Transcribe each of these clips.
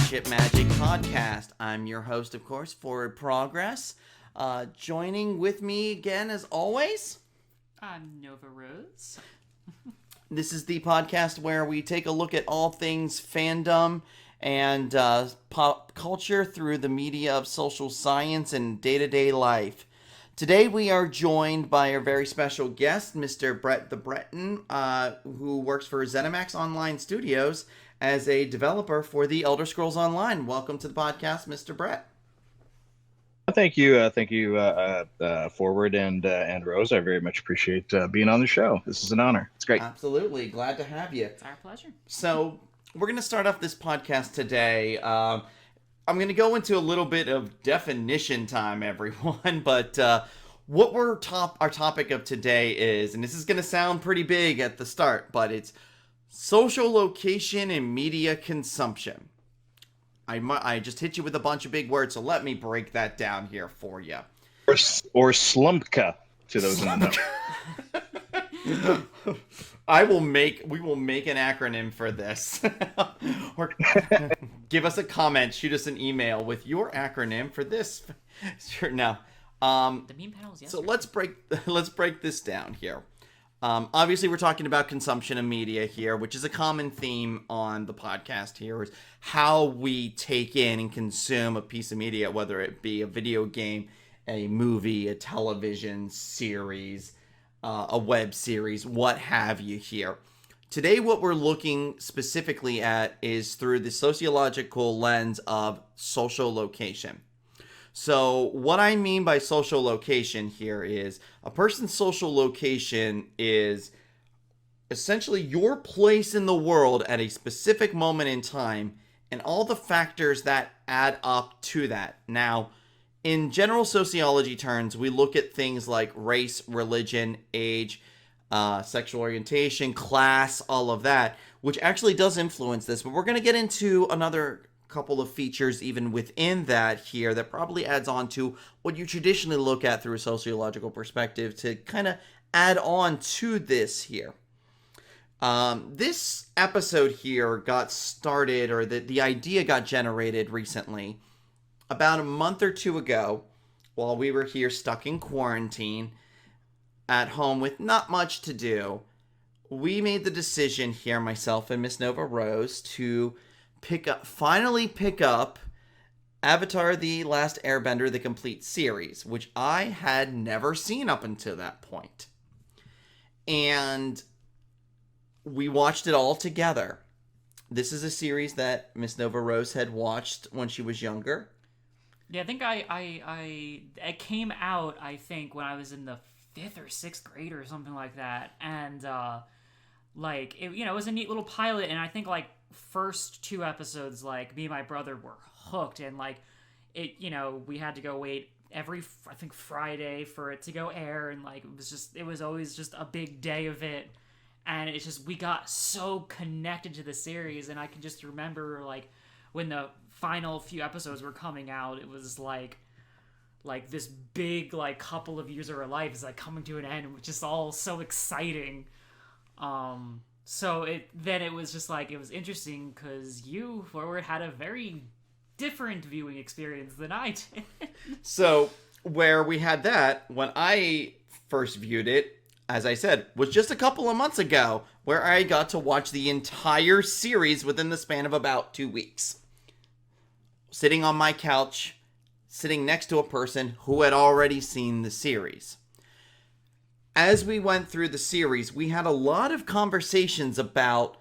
Friendship Magic Podcast. I'm your host, of course, Forward Progress. Joining with me again, as always, I'm Nova Rose. This is the podcast where we take a look at all things fandom and pop culture through the media of social science and day-to-day life. Today we are joined by our very special guest, Mr. Bret the Breton, who works for ZeniMax Online Studios as a developer for the Elder Scrolls Online. Welcome to the podcast, Mr. Bret. Thank you, Forward and Rose. I very much appreciate being on the show. This is an honor. It's great. Absolutely. Glad to have you. It's our pleasure. So we're going to start off this podcast today. I'm going to go into a little bit of definition time, everyone. But what our topic of today is, and this is going to sound pretty big at the start, but it's social location and media consumption. I just hit you with a bunch of big words, so let me break that down here for you. Or slumpka to those in the know. We will make an acronym for this. Or give us a comment, shoot us an email with your acronym for this. Sure. Now, the meme panel is yesterday. So let's break this down here. Obviously, we're talking about consumption of media here, which is a common theme on the podcast here, is how we take in and consume a piece of media, whether it be a video game, a movie, a television series, a web series, what have you here. Today, what we're looking specifically at is through the sociological lens of social location. So what I mean by social location here is a person's social location is essentially your place in the world at a specific moment in time and all the factors that add up to that. Now, in general sociology terms, we look at things like race, religion, age, sexual orientation, class, all of that, which actually does influence this. But we're going to get into another couple of features even within that here that probably adds on to what you traditionally look at through a sociological perspective to kind of add on to this here. This episode here got started, or the idea got generated recently, about a month or two ago, while we were here stuck in quarantine at home with not much to do. We made the decision here, myself and Miss Nova Rose, to finally pick up Avatar: The Last Airbender, the complete series, which I had never seen up until that point. And we watched it all together. This is a series that Miss Nova Rose had watched when she was younger. Yeah, I think it came out, I think, when I was in the 5th or 6th grade or something like that. And, it was a neat little pilot, and I think, first 2 episodes, me and my brother were hooked, and we had to go wait every Friday for it to go air, and it was always just a big day of it, and it's just, we got so connected to the series. And I can just remember when the final few episodes were coming out, it was like this big couple of years of our life is coming to an end, which is all so exciting. So it was just it was interesting because you, Forward, had a very different viewing experience than I did. So where we had that, when I first viewed it, as I said, was just a couple of months ago, where I got to watch the entire series within the span of about 2 weeks. Sitting on my couch, sitting next to a person who had already seen the series. As we went through the series, we had a lot of conversations about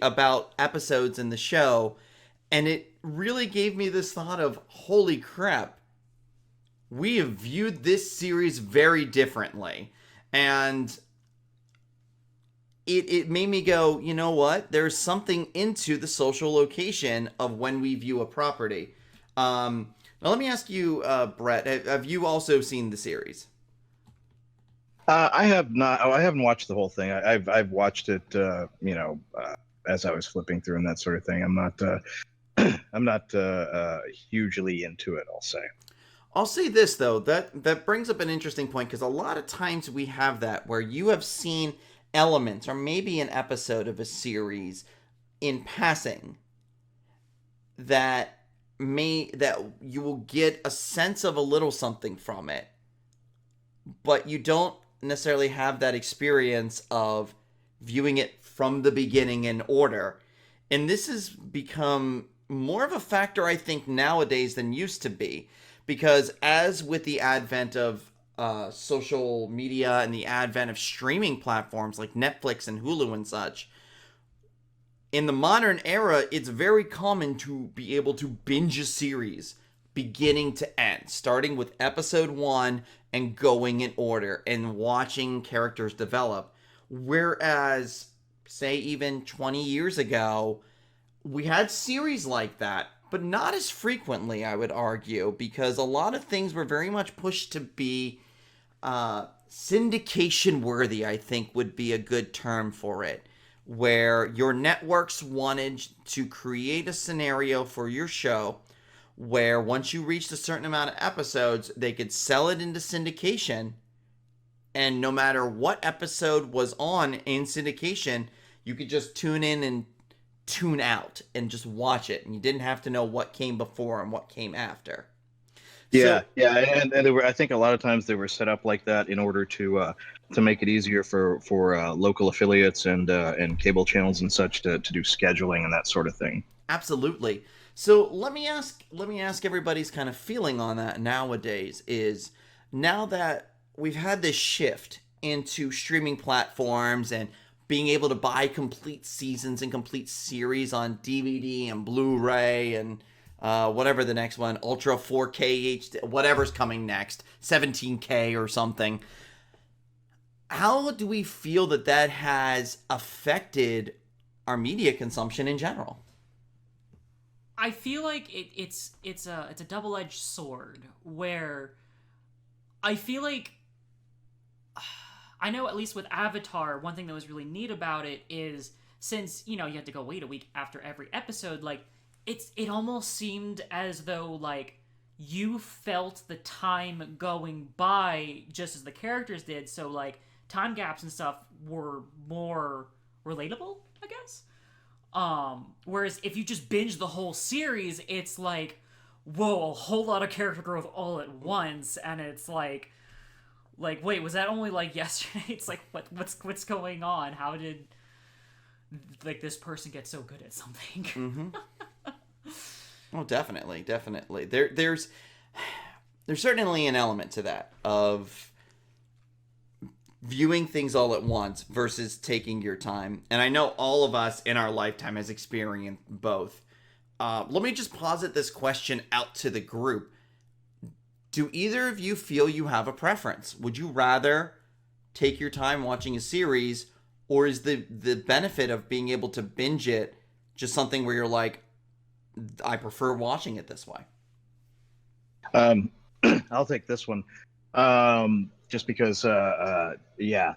about episodes in the show, and it really gave me this thought of, holy crap, we have viewed this series very differently. And it made me go, you know what? There's something into the social location of when we view a property. Now let me ask you, Bret, have you also seen the series? I have not. I haven't watched the whole thing. I've watched it, as I was flipping through and that sort of thing. I'm not hugely into it, I'll say. I'll say this, though, that brings up an interesting point, because a lot of times we have that where you have seen elements or maybe an episode of a series in passing that you will get a sense of a little something from it, but you don't necessarily have that experience of viewing it from the beginning in order. And this has become more of a factor, I think, nowadays than used to be, because as with the advent of social media and the advent of streaming platforms like Netflix and Hulu and such, in the modern era, it's very common to be able to binge a series beginning to end, starting with episode 1 and going in order and watching characters develop. Whereas, say, even 20 years ago, we had series like that, but not as frequently, I would argue, because a lot of things were very much pushed to be syndication worthy, I think would be a good term for it, where your networks wanted to create a scenario for your show where once you reached a certain amount of episodes, they could sell it into syndication, and no matter what episode was on in syndication, you could just tune in and tune out and just watch it, and you didn't have to know what came before and what came after. Yeah, and they were. I think a lot of times they were set up like that in order to make it easier for local affiliates and cable channels and such to do scheduling and that sort of thing. Absolutely. So let me ask everybody's kind of feeling on that nowadays. Is now that we've had this shift into streaming platforms and being able to buy complete seasons and complete series on DVD and Blu-ray and whatever the next one, Ultra 4K HD, whatever's coming next, 17K or something. How do we feel that has affected our media consumption in general? I feel like it's a double-edged sword where I feel like I know at least with Avatar, one thing that was really neat about it is since, you had to go wait a week after every episode, like it almost seemed as though like you felt the time going by just as the characters did, so like time gaps and stuff were more relatable, I guess. Whereas if you just binge the whole series, it's like, whoa, a whole lot of character growth all at once, and it's like wait, was that only like yesterday? It's like what's going on? How did like this person get so good at something? Mm-hmm. Oh, definitely. There's certainly an element to that of viewing things all at once versus taking your time. And I know all of us in our lifetime has experienced both. Let me just posit this question out to the group. Do either of you feel you have a preference? Would you rather take your time watching a series, or is the benefit of being able to binge it just something where you're like, I prefer watching it this way? I'll take this one. Just because, yeah,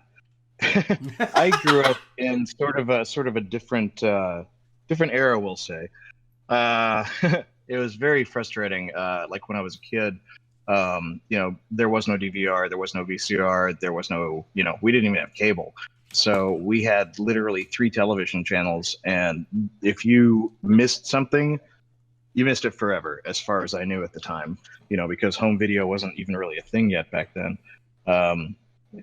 I grew up in sort of a different era, we'll say. It was very frustrating. Like when I was a kid, there was no DVR, there was no VCR, there was no, we didn't even have cable. So we had literally 3 television channels, and if you missed something, you missed it forever, as far as I knew at the time, because home video wasn't even really a thing yet back then.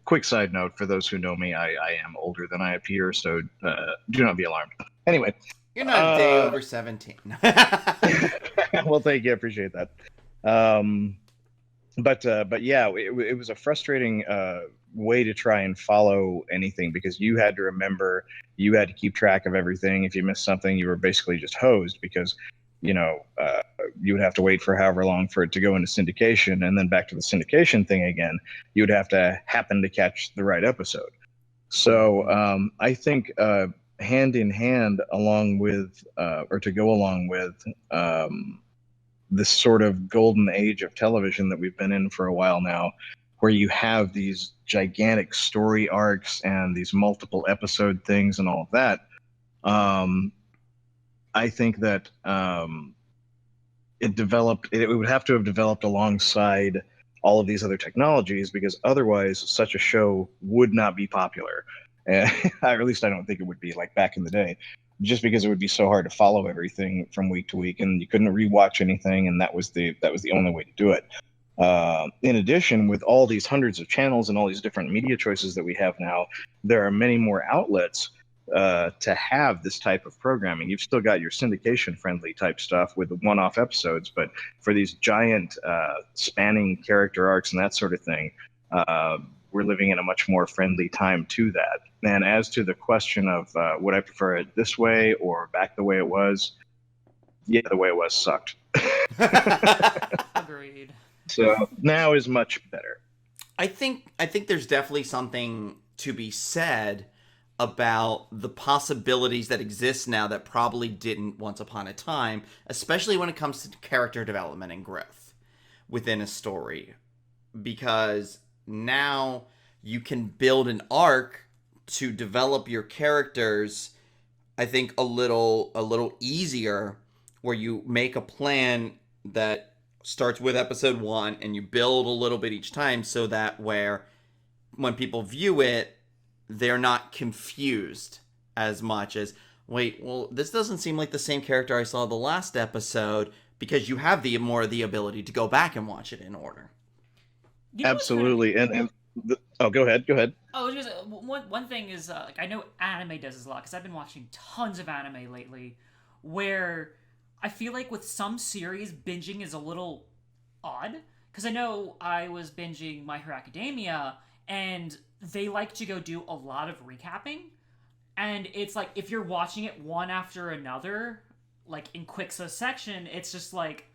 Quick side note, for those who know me, I am older than I appear, so do not be alarmed. Anyway. You're not a day over 17. Well, thank you. I appreciate that. But yeah, it was a frustrating way to try and follow anything, because you had to remember, you had to keep track of everything. If you missed something, you were basically just hosed, because you would have to wait for however long for it to go into syndication, and then back to the syndication thing again. You would have to happen to catch the right episode. So I think hand in hand, along with or to go along with this sort of golden age of television that we've been in for a while now, where you have these gigantic story arcs and these multiple episode things and all of that. I think that it would have to have developed alongside all of these other technologies, because otherwise such a show would not be popular. Or at least I don't think it would be, like back in the day. just because it would be so hard to follow everything from week to week, and you couldn't rewatch anything, and that was the only way to do it. In addition, with all these hundreds of channels and all these different media choices that we have now, there are many more outlets to have this type of programming. You've still got your syndication friendly type stuff with the one-off episodes, but for these giant spanning character arcs and that sort of thing, we're living in a much more friendly time to that. And as to the question of would I prefer it this way or back the way it was, yeah, the way it was sucked. Agreed. So now is much better. I think there's definitely something to be said about the possibilities that exist now that probably didn't once upon a time, especially when it comes to character development and growth within a story. Because now you can build an arc to develop your characters, I think, a little easier, where you make a plan that starts with episode 1 and you build a little bit each time, so that where when people view it, they're not confused as much as, wait, well, this doesn't seem like the same character I saw the last episode, because you have the ability to go back and watch it in order. Absolutely. Go ahead. Oh, just one thing is, like, I know anime does this a lot, because I've been watching tons of anime lately, where I feel like with some series, binging is a little odd. Because I know I was binging My Hero Academia, and they like to go do a lot of recapping. And it's like, if you're watching it one after another, like in quick succession, it's just like,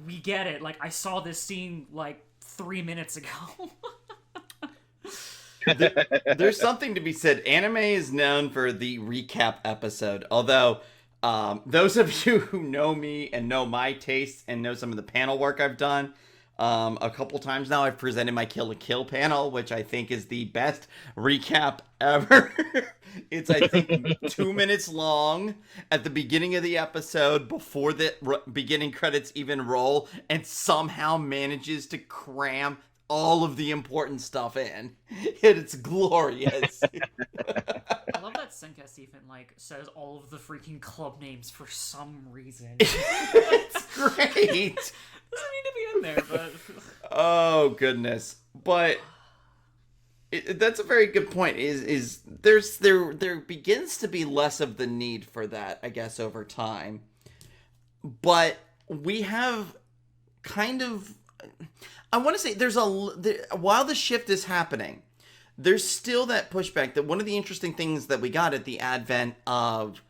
we get it. Like, I saw this scene like 3 minutes ago. There's something to be said. Anime is known for the recap episode, although those of you who know me and know my tastes and know some of the panel work I've done, a couple times now I've presented my Kill la Kill panel, which I think is the best recap ever. It's, I think, 2 minutes long at the beginning of the episode before the beginning credits even roll, and somehow manages to cram all of the important stuff in. It's glorious. I love that Senkes even, like, says all of the freaking club names for some reason. It's great. Doesn't need to be in there, but... Oh, goodness. But that's a very good point. Is there begins to be less of the need for that, I guess, over time. But we have kind of... I want to say while the shift is happening, there's still that pushback that one of the interesting things that we got at the advent of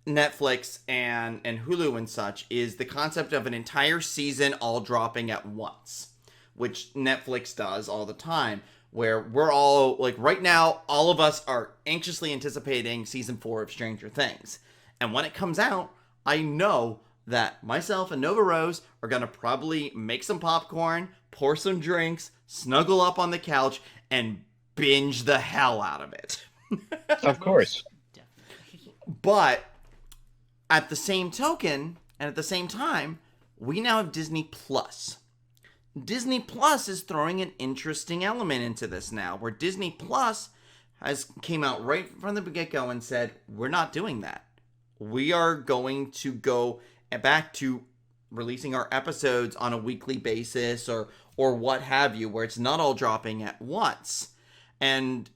Netflix and Hulu and such is the concept of an entire season all dropping at once, which Netflix does all the time, where we're all, like, right now, all of us are anxiously anticipating season 4 of Stranger Things. And when it comes out, I know that myself and Nova Rose are going to probably make some popcorn, pour some drinks, snuggle up on the couch, and binge the hell out of it. Of course. Definitely. But at the same token, and at the same time, we now have Disney Plus. Disney Plus is throwing an interesting element into this now, where Disney Plus came out right from the get-go and said, we're not doing that. We are going to go back to releasing our episodes on a weekly basis or what have you, where it's not all dropping at once. And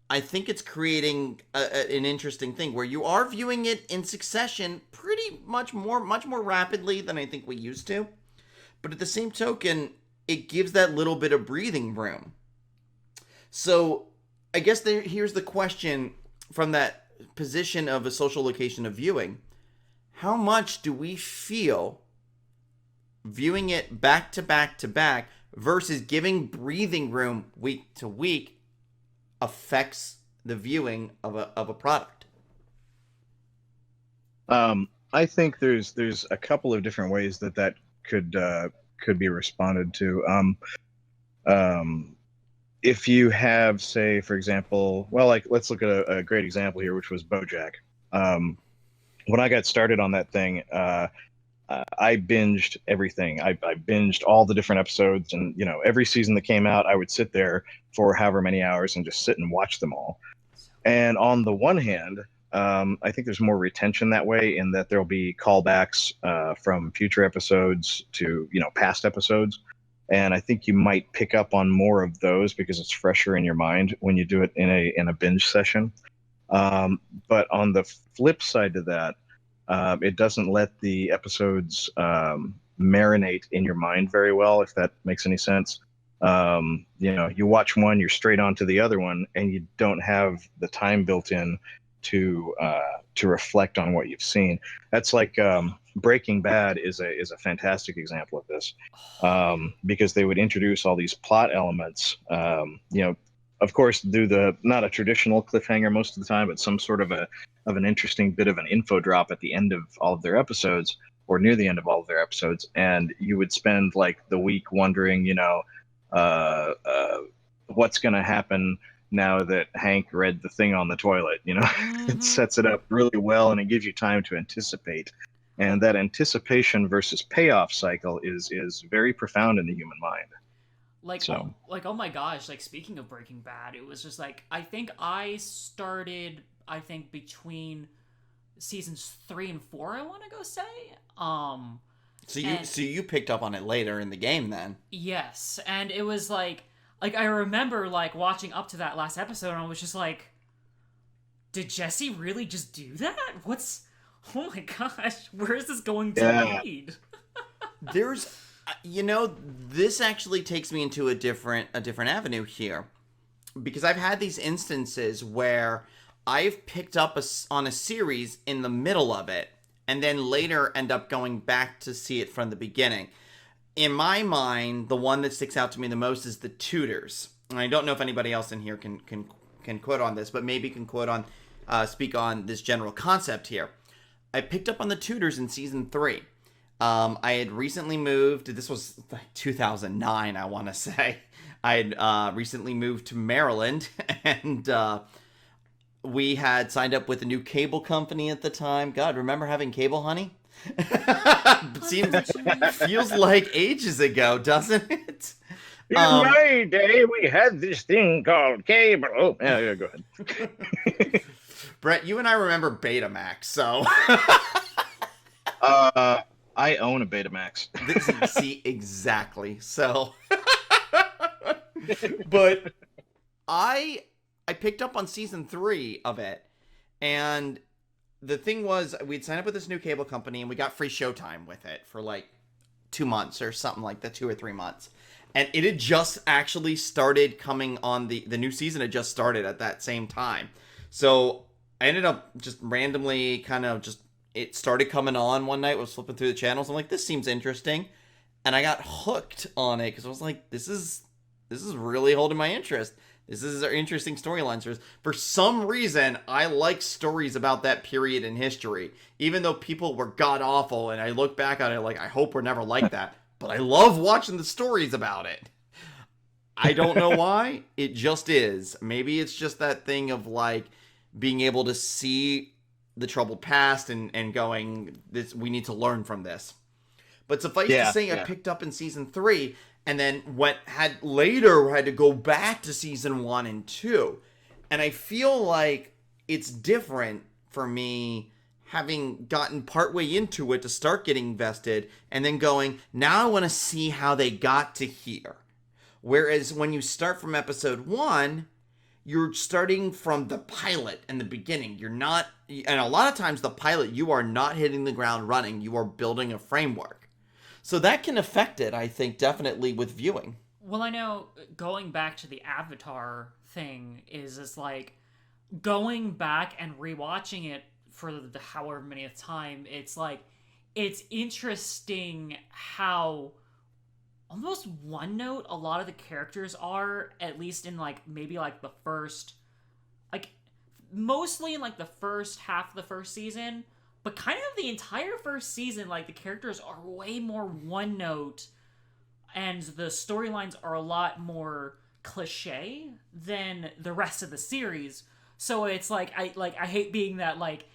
I think it's creating an interesting thing where you are viewing it in succession pretty much much more rapidly than I think we used to. But at the same token, it gives that little bit of breathing room. So I guess here's the question from that position of a social location of viewing. How much do we feel viewing it back to back to back versus giving breathing room week to week affects the viewing of a product? I think there's a couple of different ways that could be responded to. If you have, say, for example, well, like, let's look at a great example here, which was BoJack. When I got started on that thing, I binged everything. I binged all the different episodes, and every season that came out, I would sit there for however many hours and just sit and watch them all. And on the one hand, I think there's more retention that way, in that there'll be callbacks from future episodes to past episodes, and I think you might pick up on more of those because it's fresher in your mind when you do it in a binge session. But on the flip side to that, it doesn't let the episodes marinate in your mind very well, if that makes any sense. You watch one, you're straight on to the other one, and you don't have the time built in to reflect on what you've seen. That's like Breaking Bad is a fantastic example of this, because they would introduce all these plot elements. Of course, do the not a traditional cliffhanger most of the time, but some sort of an interesting bit of an info drop at the end of all of their episodes, or near the end of all of their episodes, and you would spend like the week wondering, what's going to happen now that Hank read the thing on the toilet. It sets it up really well, and it gives you time to anticipate. And that anticipation versus payoff cycle is very profound in the human mind. Oh my gosh, like speaking of Breaking Bad, it was just like, I think I started, between seasons 3 and 4, I want to go say. So you picked up on it later in the game then? Yes, and it was like I remember like watching up to that last episode, and I was just like, did Jesse really just do that? Oh my gosh, where is this going to lead? There's, this actually takes me into a different avenue here, because I've had these instances where I've picked up on a series in the middle of it, and then later end up going back to see it from the beginning. In my mind, the one that sticks out to me the most is The Tudors. And I don't know if anybody else in here can quote on this, but maybe can speak on this general concept here. I picked up on The Tudors in season 3. I had recently moved. This was like 2009, I want to say. I had recently moved to Maryland, and we had signed up with a new cable company at the time. God, remember having cable, honey? Feels like ages ago, doesn't it? In my day, we had this thing called cable. Oh, yeah, go ahead. Brett, you and I remember Betamax, so... I own a Betamax. See, exactly. So... But I picked up on season 3 of it, and the thing was, we'd signed up with this new cable company, and we got free Showtime with it for like 2 months or something like that, 2 or 3 months. And it had just actually started coming on, the new season had just started at that same time. So I ended up just randomly it started coming on one night, was flipping through the channels. I'm like, this seems interesting. And I got hooked on it because I was like, this is really holding my interest. This is an interesting storyline. For some reason, I like stories about that period in history, even though people were god-awful, and I look back on it like, I hope we're never like that. But I love watching the stories about it. I don't know why. It just is. Maybe it's just that thing of like being able to see the troubled past and going, we need to learn from this. But suffice to say, I picked up in season 3, and then had to go back to season 1 and 2. And I feel like it's different for me having gotten partway into it to start getting invested, and then going, now I want to see how they got to here. Whereas when you start from episode 1, you're starting from the pilot and the beginning. You're not, and a lot of times the pilot, you are not hitting the ground running. You are building a framework. So that can affect it, I think, definitely with viewing. Well, I know going back to the Avatar thing is like going back and rewatching it for the however many time. It's like, it's interesting how almost one note a lot of the characters are, at least in like maybe like the first, like mostly in like the first half of the first season, but kind of the entire first season, like the characters are way more one note and the storylines are a lot more cliche than the rest of the series. So it's like I hate being that like,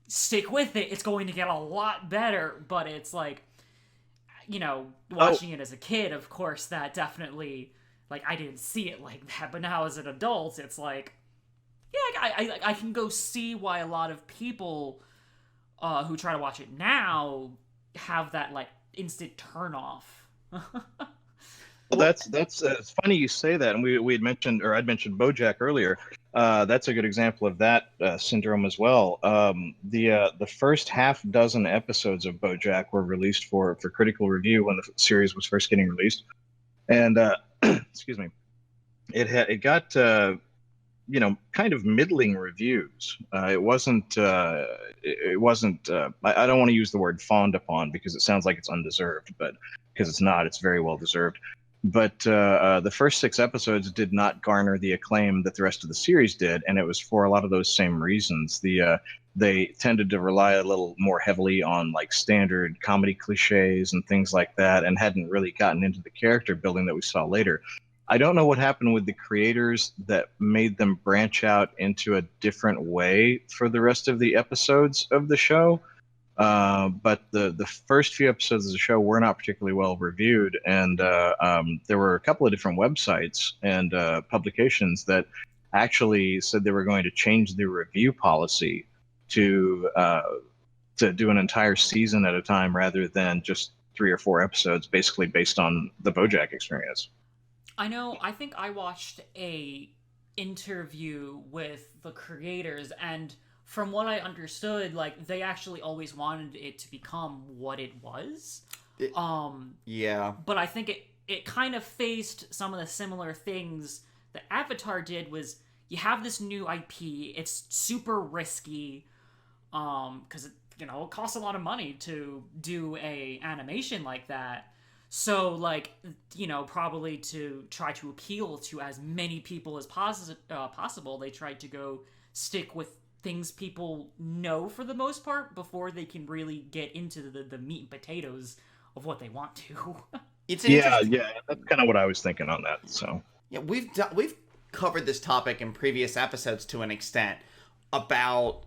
stick with it, it's going to get a lot better, but it's like, you know, watching it as a kid, of course, that definitely, like, I didn't see it like that, but now as an adult, it's like, yeah, I can go see why a lot of people who try to watch it now have that like instant turn off. Well, that's it's funny you say that, and we had mentioned, or I'd mentioned BoJack earlier. That's a good example of that syndrome as well. The first half dozen episodes of BoJack were released for critical review when the series was first getting released, and excuse me, it got kind of middling reviews. It wasn't I don't want to use the word fawned upon because it sounds like it's undeserved, but because it's not, it's very well deserved. But the first 6 episodes did not garner the acclaim that the rest of the series did, and it was for a lot of those same reasons. They tended to rely a little more heavily on like standard comedy cliches and things like that, and hadn't really gotten into the character building that we saw later. I don't know what happened with the creators that made them branch out into a different way for the rest of the episodes of the show. But the first few episodes of the show were not particularly well reviewed, and there were a couple of different websites and publications that actually said they were going to change the review policy to do an entire season at a time rather than just 3 or 4 episodes, basically based on the BoJack experience. I know. I think I watched a interview with the creators, and from what I understood, like they actually always wanted it to become what it was. Yeah. But I think it kind of faced some of the similar things that Avatar did. Was you have this new IP, it's super risky, because it costs a lot of money to do a animation like that. So, like, probably to try to appeal to as many people as possible, they tried to go stick with things people know for the most part before they can really get into the meat and potatoes of what they want to. Yeah, that's kind of what I was thinking on that. So yeah, we've covered this topic in previous episodes to an extent about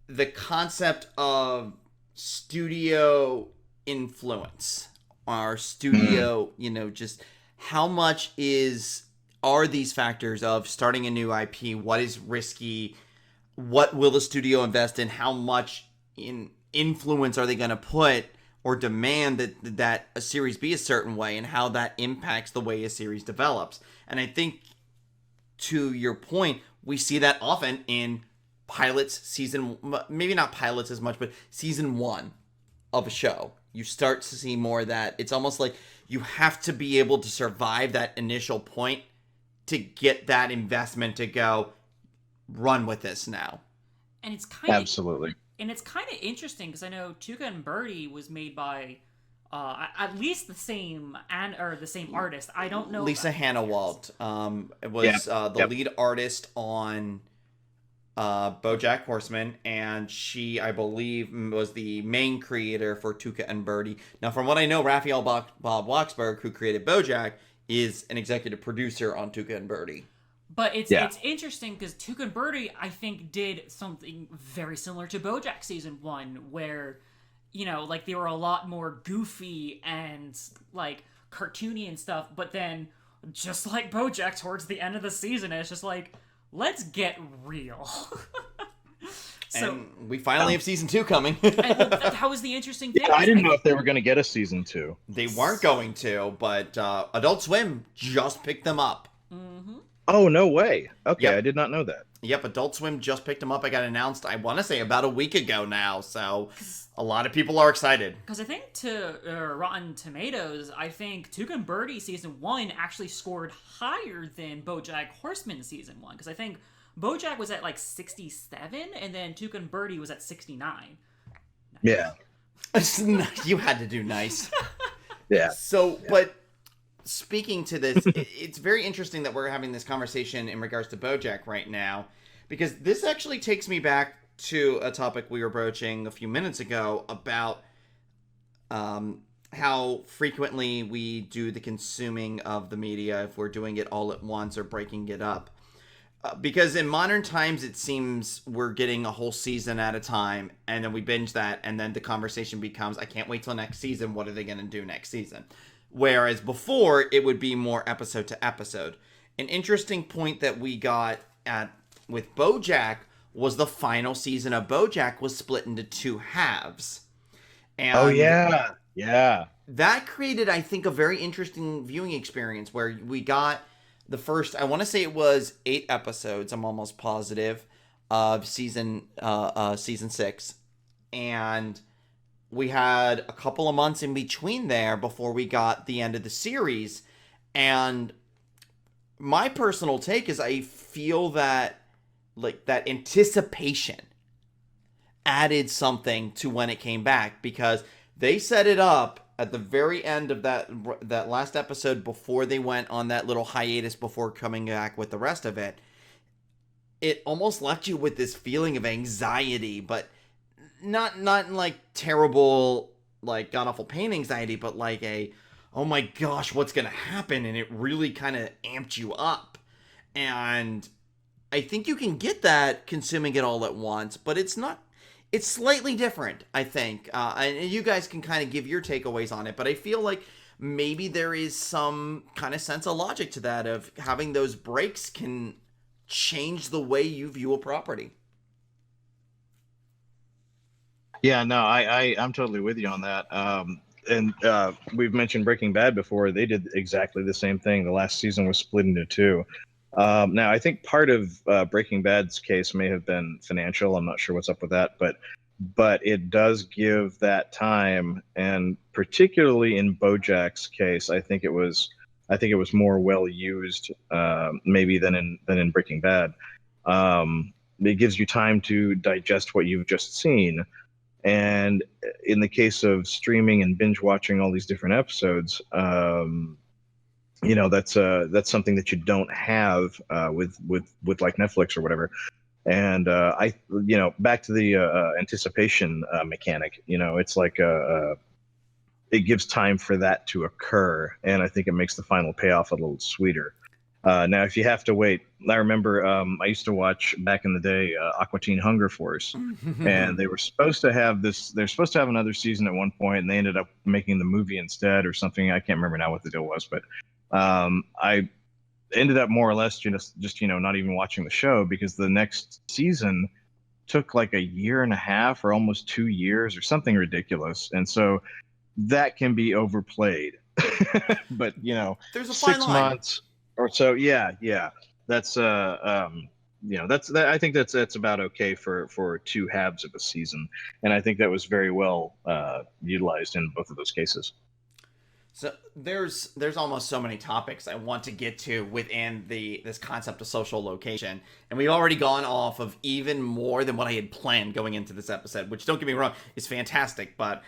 the concept of studio influence. Our studio, just how much are these factors of starting a new IP? What is risky? What will the studio invest in? How much in influence are they going to put or demand that a series be a certain way, and how that impacts the way a series develops? And I think, to your point, we see that often in pilots, maybe not pilots as much, but season 1 of a show. You start to see more of that. It's almost like you have to be able to survive that initial point to get that investment to go run with this now. And it's kind of absolutely. And it's kind of interesting because I know Tuca and Birdie was made by at least the same artist. I don't know. Lisa Hannawalt was the lead artist on BoJack Horseman, and she, I believe, was the main creator for Tuca and Birdie. Now, from what I know, Raphael Bob Waksberg, who created BoJack, is an executive producer on Tuca and Birdie. But it's interesting because Tuca and Birdie, I think, did something very similar to BoJack season 1, where like they were a lot more goofy and like cartoony and stuff. But then, just like BoJack, towards the end of the season, it's just like, let's get real. So, and we finally have season 2 coming. And that was the interesting thing. I didn't know if they were going to get a season 2. They weren't going to, but Adult Swim just picked them up. Mm-hmm. Oh, no way. Okay, Yep. I did not know that. Yep, Adult Swim just picked them up. I got announced, I want to say, about a week ago now, so a lot of people are excited. Because I think to Rotten Tomatoes, I think Tuca and Birdie season 1 actually scored higher than BoJack Horseman season 1. Because I think BoJack was at like 67, and then Tuca and Birdie was at 69. Yeah. You had to do nice. Yeah. So, but speaking to this, it's very interesting that we're having this conversation in regards to BoJack right now, because this actually takes me back to a topic we were broaching a few minutes ago about how frequently we do the consuming of the media, if we're doing it all at once or breaking it up. Because in modern times, it seems we're getting a whole season at a time, and then we binge that, and then the conversation becomes, I can't wait till next season, what are they going to do next season? Whereas before, it would be more episode to episode. An interesting point that we got at with BoJack was the final season of BoJack was split into two halves. And Oh yeah, yeah. that created, I think, a very interesting viewing experience where we got the first, I want to say it was 8 episodes, I'm almost positive, of season 6. And we had a couple of months in between there before we got the end of the series. And my personal take is I feel that like that anticipation added something to when it came back, because they set it up at the very end of that last episode before they went on that little hiatus before coming back with the rest of it. It almost left you with this feeling of anxiety, but not like terrible, like god awful pain anxiety, but like a, oh my gosh, what's gonna happen? And it really kind of amped you up. And I think you can get that consuming it all at once, but it's slightly different, I think. And you guys can kind of give your takeaways on it, but I feel like maybe there is some kind of sense of logic to that, of having those breaks can change the way you view a property. Yeah, no, I'm totally with you on that. And we've mentioned Breaking Bad before. They did exactly the same thing. The last season was split into two. Now, I think part of Breaking Bad's case may have been financial. I'm not sure what's up with that, but it does give that time, and particularly in BoJack's case, I think it was more well used, maybe than in Breaking Bad. It gives you time to digest what you've just seen. And in the case of streaming and binge watching all these different episodes, that's something that you don't have with like Netflix or whatever. And back to the anticipation mechanic. It's like it gives time for that to occur, and I think it makes the final payoff a little sweeter. Now, if you have to wait, I remember I used to watch back in the day Aqua Teen Hunger Force, and they were supposed to have this. They're supposed to have another season at one point, and they ended up making the movie instead or something. I can't remember now what the deal was, but I ended up more or less just not even watching the show, because the next season took like a year and a half or almost 2 years or something ridiculous, and so that can be overplayed. But there's a fine 6 line. months or so, yeah, that's I think that's about okay for 2 halves of a season, and I think that was very well utilized in both of those cases. So there's almost so many topics I want to get to within this concept of social location, and we've already gone off of even more than what I had planned going into this episode, which, don't get me wrong, is fantastic. But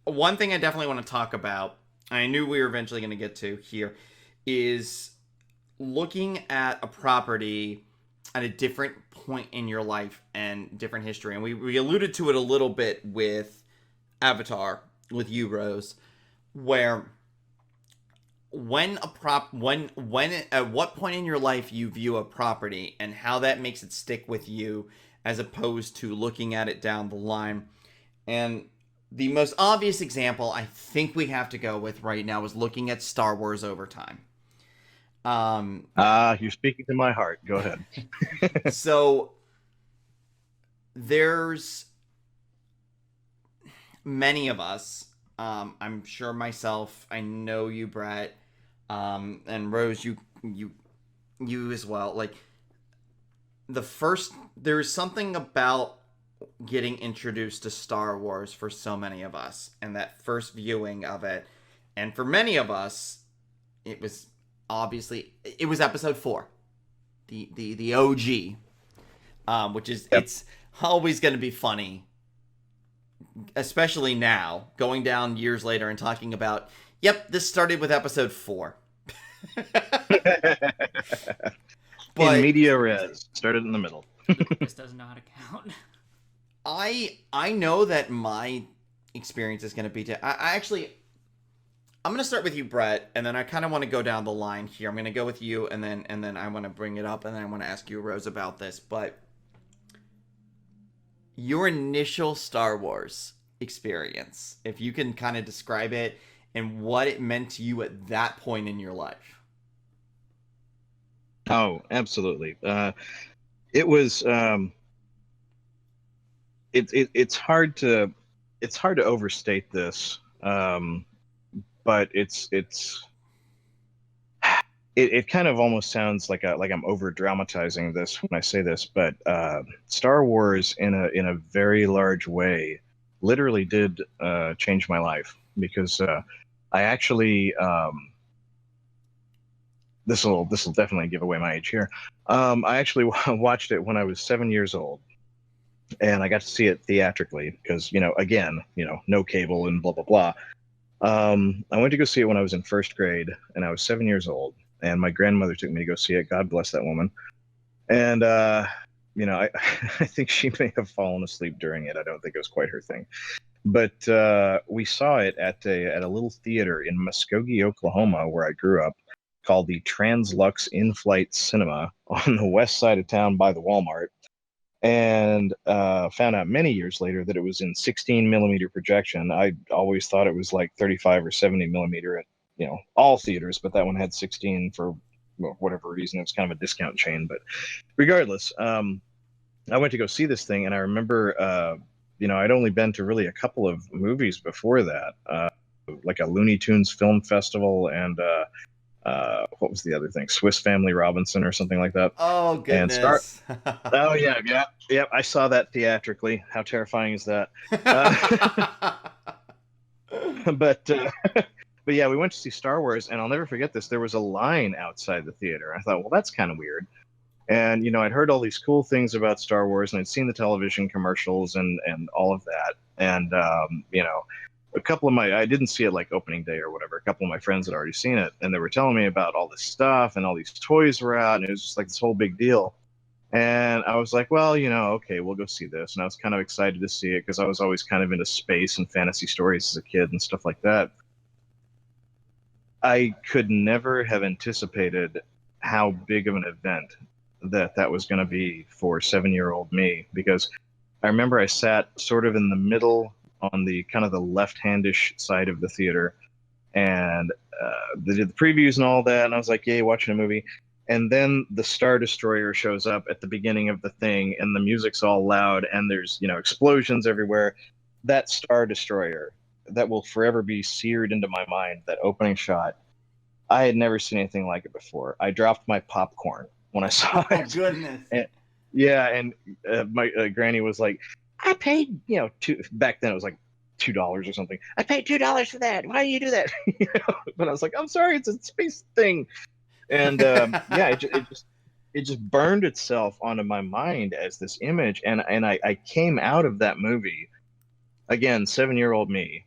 one thing I definitely want to talk about, I knew we were eventually going to get to here, is looking at a property at a different point in your life and different history. And we alluded to it a little bit with Avatar, with you, Rose, where at what point in your life you view a property and how that makes it stick with you, as opposed to looking at it down the line. And the most obvious example I think we have to go with right now is looking at Star Wars over time. You're speaking to my heart. Go ahead. So there's many of us, I'm sure myself, I know you, Bret, and Rose, you as well. Like, there's something about getting introduced to Star Wars for so many of us, and that first viewing of it. And for many of us, it was episode 4, the OG, which is, yep. It's always going to be funny, especially now, going down years later and talking about, yep, this started with episode 4. But, in media res, started in the middle. This doesn't know how to count. I know that my experience is going to be I'm going to start with you, Bret, and then I kind of want to go down the line here. I'm going to go with you, and then I want to bring it up, and then I want to ask you, Rose, about this. But your initial Star Wars experience, if you can kind of describe it and what it meant to you at that point in your life. Oh, absolutely. it was it's hard to overstate this, but it kind of almost sounds like I'm over dramatizing this when I say this, but Star Wars in a very large way literally did change my life, because I actually this will definitely give away my age here. I actually watched it when I was 7 years old, and I got to see it theatrically because, again, no cable and blah blah blah. I went to go see it when I was in first grade, and I was 7 years old, and my grandmother took me to go see it. God bless that woman. And I, I think she may have fallen asleep during it. I don't think it was quite her thing. But we saw it at a little theater in Muskogee, Oklahoma, where I grew up, called the Translux In-Flight Cinema on the west side of town by the Walmart. And found out many years later that it was in 16 millimeter projection. I always thought it was like 35 or 70 millimeter at all theaters, but that one had 16 for whatever reason. It was kind of a discount chain, but regardless, I went to go see this thing, and I remember I'd only been to really a couple of movies before that, like a Looney Tunes film festival, and what was the other thing? Swiss Family Robinson or something like that. Oh goodness! Oh yeah. I saw that theatrically. How terrifying is that? But yeah, we went to see Star Wars, and I'll never forget this. There was a line outside the theater. I thought, well, that's kind of weird. And I'd heard all these cool things about Star Wars, and I'd seen the television commercials and all of that. And a couple of I didn't see it like opening day or whatever. A couple of my friends had already seen it, and they were telling me about all this stuff, and all these toys were out, and it was just like this whole big deal. And I was like, well, okay, we'll go see this. And I was kind of excited to see it because I was always kind of into space and fantasy stories as a kid and stuff like that. I could never have anticipated how big of an event that was going to be for 7-year-old me, because I remember I sat sort of in the middle on the kind of the left-handish side of the theater, and they did the previews and all that, and I was like, yay, watching a movie. And then the Star Destroyer shows up at the beginning of the thing, and the music's all loud, and there's explosions everywhere. That Star Destroyer, that will forever be seared into my mind, that opening shot. I had never seen anything like it before. I dropped my popcorn when I saw it. Oh goodness! And my granny was like, I paid, back then it was like $2 or something. I paid $2 for that. Why do you do that? But I was like, I'm sorry, it's a space thing. And it just burned itself onto my mind as this image. And I came out of that movie, again, 7-year-old me,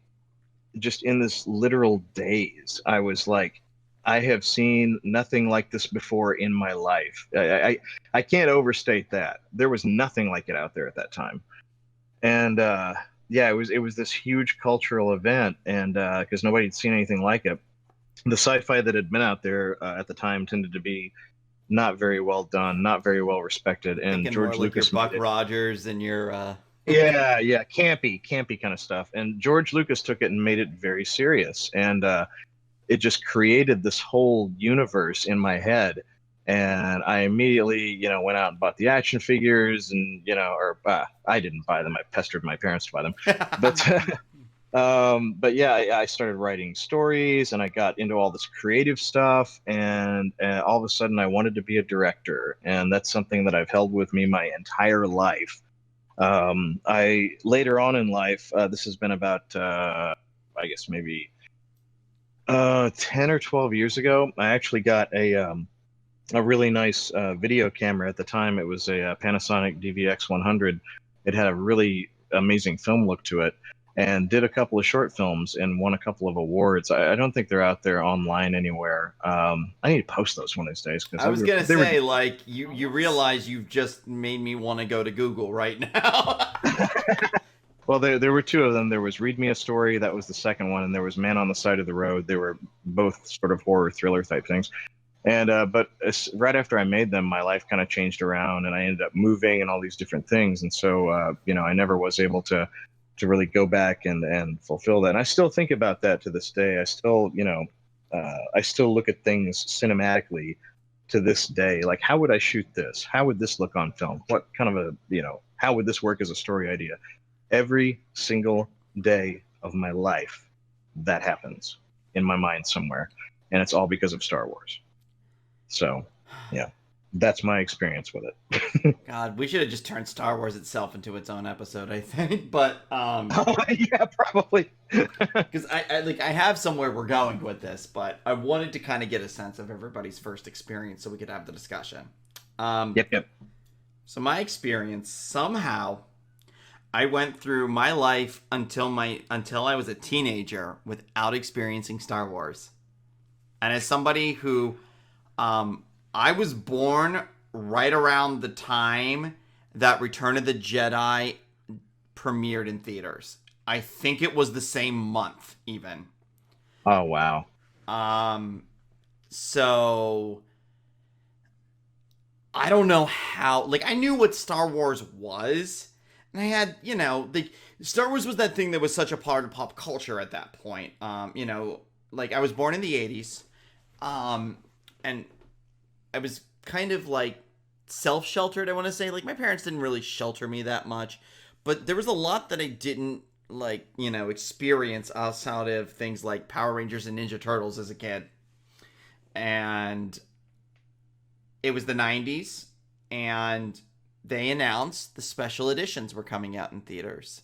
just in this literal daze. I was like, I have seen nothing like this before in my life. I can't overstate that. There was nothing like it out there at that time. And it was this huge cultural event, and because nobody had seen anything like it. The sci-fi that had been out there at the time tended to be not very well done, not very well respected, and George Lucas, your Buck Rogers and your campy kind of stuff. And George Lucas took it and made it very serious, and it just created this whole universe in my head. And I immediately, went out and bought the action figures, and I didn't buy them. I pestered my parents to buy them, but yeah, I started writing stories, and I got into all this creative stuff, and all of a sudden I wanted to be a director, and that's something that I've held with me my entire life. I later on in life, this has been about I guess maybe 10 or 12 years ago, I actually got a really nice video camera. At the time, it was a Panasonic DVX-100. It had a really amazing film look to it, and did a couple of short films and won a couple of awards. I don't think they're out there online anywhere. I need to post those one of these days. I was going to say, like, you realize you've just made me want to go to Google right now. Well, there were two of them. There was Read Me a Story. That was the second one. And there was Man on the Side of the Road. They were both sort of horror thriller type things. And but right after I made them, my life kind of changed around, and I ended up moving and all these different things. And so, I never was able to really go back and fulfill that. And I still think about that to this day. I still, I still look at things cinematically to this day, like, how would I shoot this? How would this look on film? What kind of a, how would this work as a story idea? Every single day of my life, that happens in my mind somewhere. And it's all because of Star Wars. So, yeah, that's my experience with it. God, we should have just turned Star Wars itself into its own episode, I think. But Yeah, probably. because I have somewhere we're going with this, but I wanted to kind of get a sense of everybody's first experience so we could have the discussion. Yep. So my experience, somehow, I went through my life until I was a teenager without experiencing Star Wars. And as somebody who, I was born right around the time that Return of the Jedi premiered in theaters. I think it was the same month, even. Oh, wow. So I don't know how. Like, I knew what Star Wars was, and I had, Star Wars was that thing that was such a part of pop culture at that point. Like, I was born in the 80s, and I was kind of like self-sheltered, I want to say. Like, my parents didn't really shelter me that much, but there was a lot that I didn't experience outside of things like Power Rangers and Ninja Turtles as a kid. And it was the 90s, and they announced the special editions were coming out in theaters.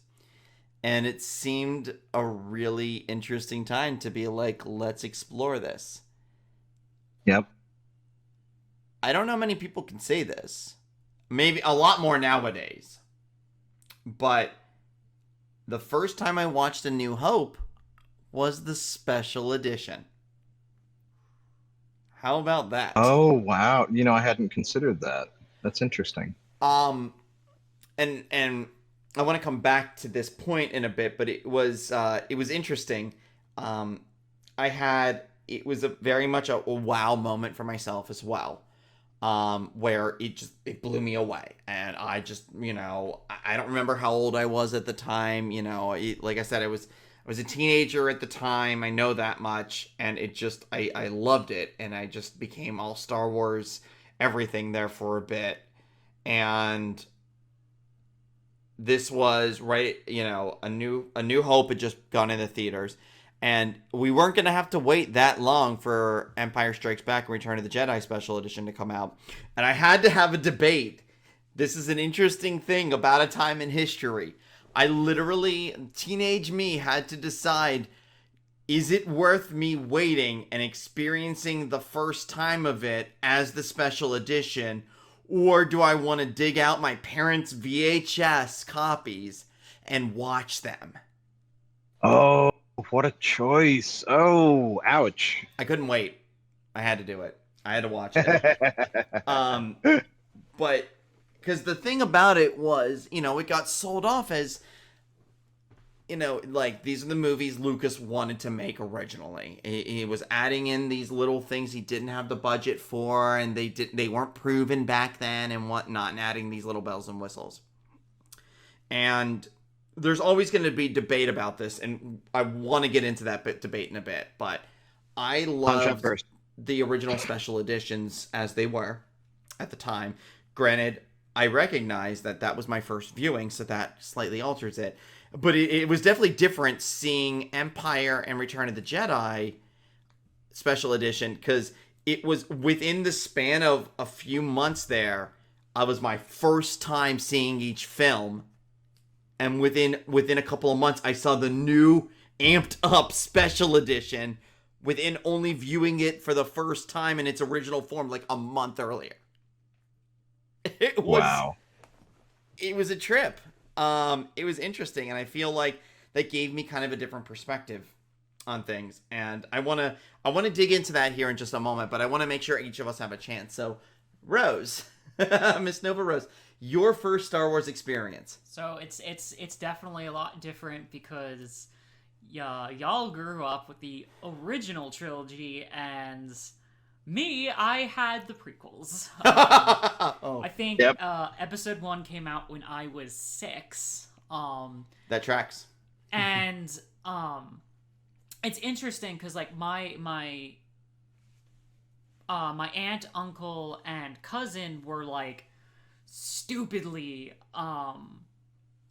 And it seemed a really interesting time to be like, let's explore this. Yep. I don't know how many people can say this. Maybe a lot more nowadays. But the first time I watched A New Hope was the special edition. How about that? Oh, wow. I hadn't considered that. That's interesting. And I want to come back to this point in a bit, but it was interesting. It was very much a wow moment for myself as well. Where it blew me away, and I just, I don't remember how old I was at the time. Like I said, I was a teenager at the time. I know that much, and I loved it, and I just became all Star Wars, everything there for a bit, and this was right, a new Hope had just gone into theaters. And we weren't going to have to wait that long for Empire Strikes Back and Return of the Jedi Special Edition to come out. And I had to have a debate. This is an interesting thing about a time in history. Teenage me had to decide, is it worth me waiting and experiencing the first time of it as the special edition? Or do I want to dig out my parents' VHS copies and watch them? Oh. What a choice. Oh, ouch. I couldn't wait. I had to do it. I had to watch it. But because the thing about it was, it got sold off as, like, these are the movies Lucas wanted to make originally. He was adding in these little things he didn't have the budget for, and they weren't proven back then and whatnot, and adding these little bells and whistles. And there's always going to be debate about this, and I want to get into that debate in a bit, but I loved the original special editions as they were at the time. Granted, I recognize that was my first viewing, so that slightly alters it, but it was definitely different seeing Empire and Return of the Jedi special edition, because it was within the span of a few months there. I was my first time seeing each film. And within a couple of months, I saw the new amped up special edition within only viewing it for the first time in its original form like a month earlier. Wow. It was a trip. It was interesting, and I feel like that gave me kind of a different perspective on things. And I want to dig into that here in just a moment, but I want to make sure each of us have a chance. So, Rose, Miss Nova Rose, your first Star Wars experience. So it's definitely a lot different because y'all grew up with the original trilogy, and me, I had the prequels. I think episode 1 came out when I was 6. That tracks. And it's interesting because like my my aunt, uncle, and cousin were like stupidly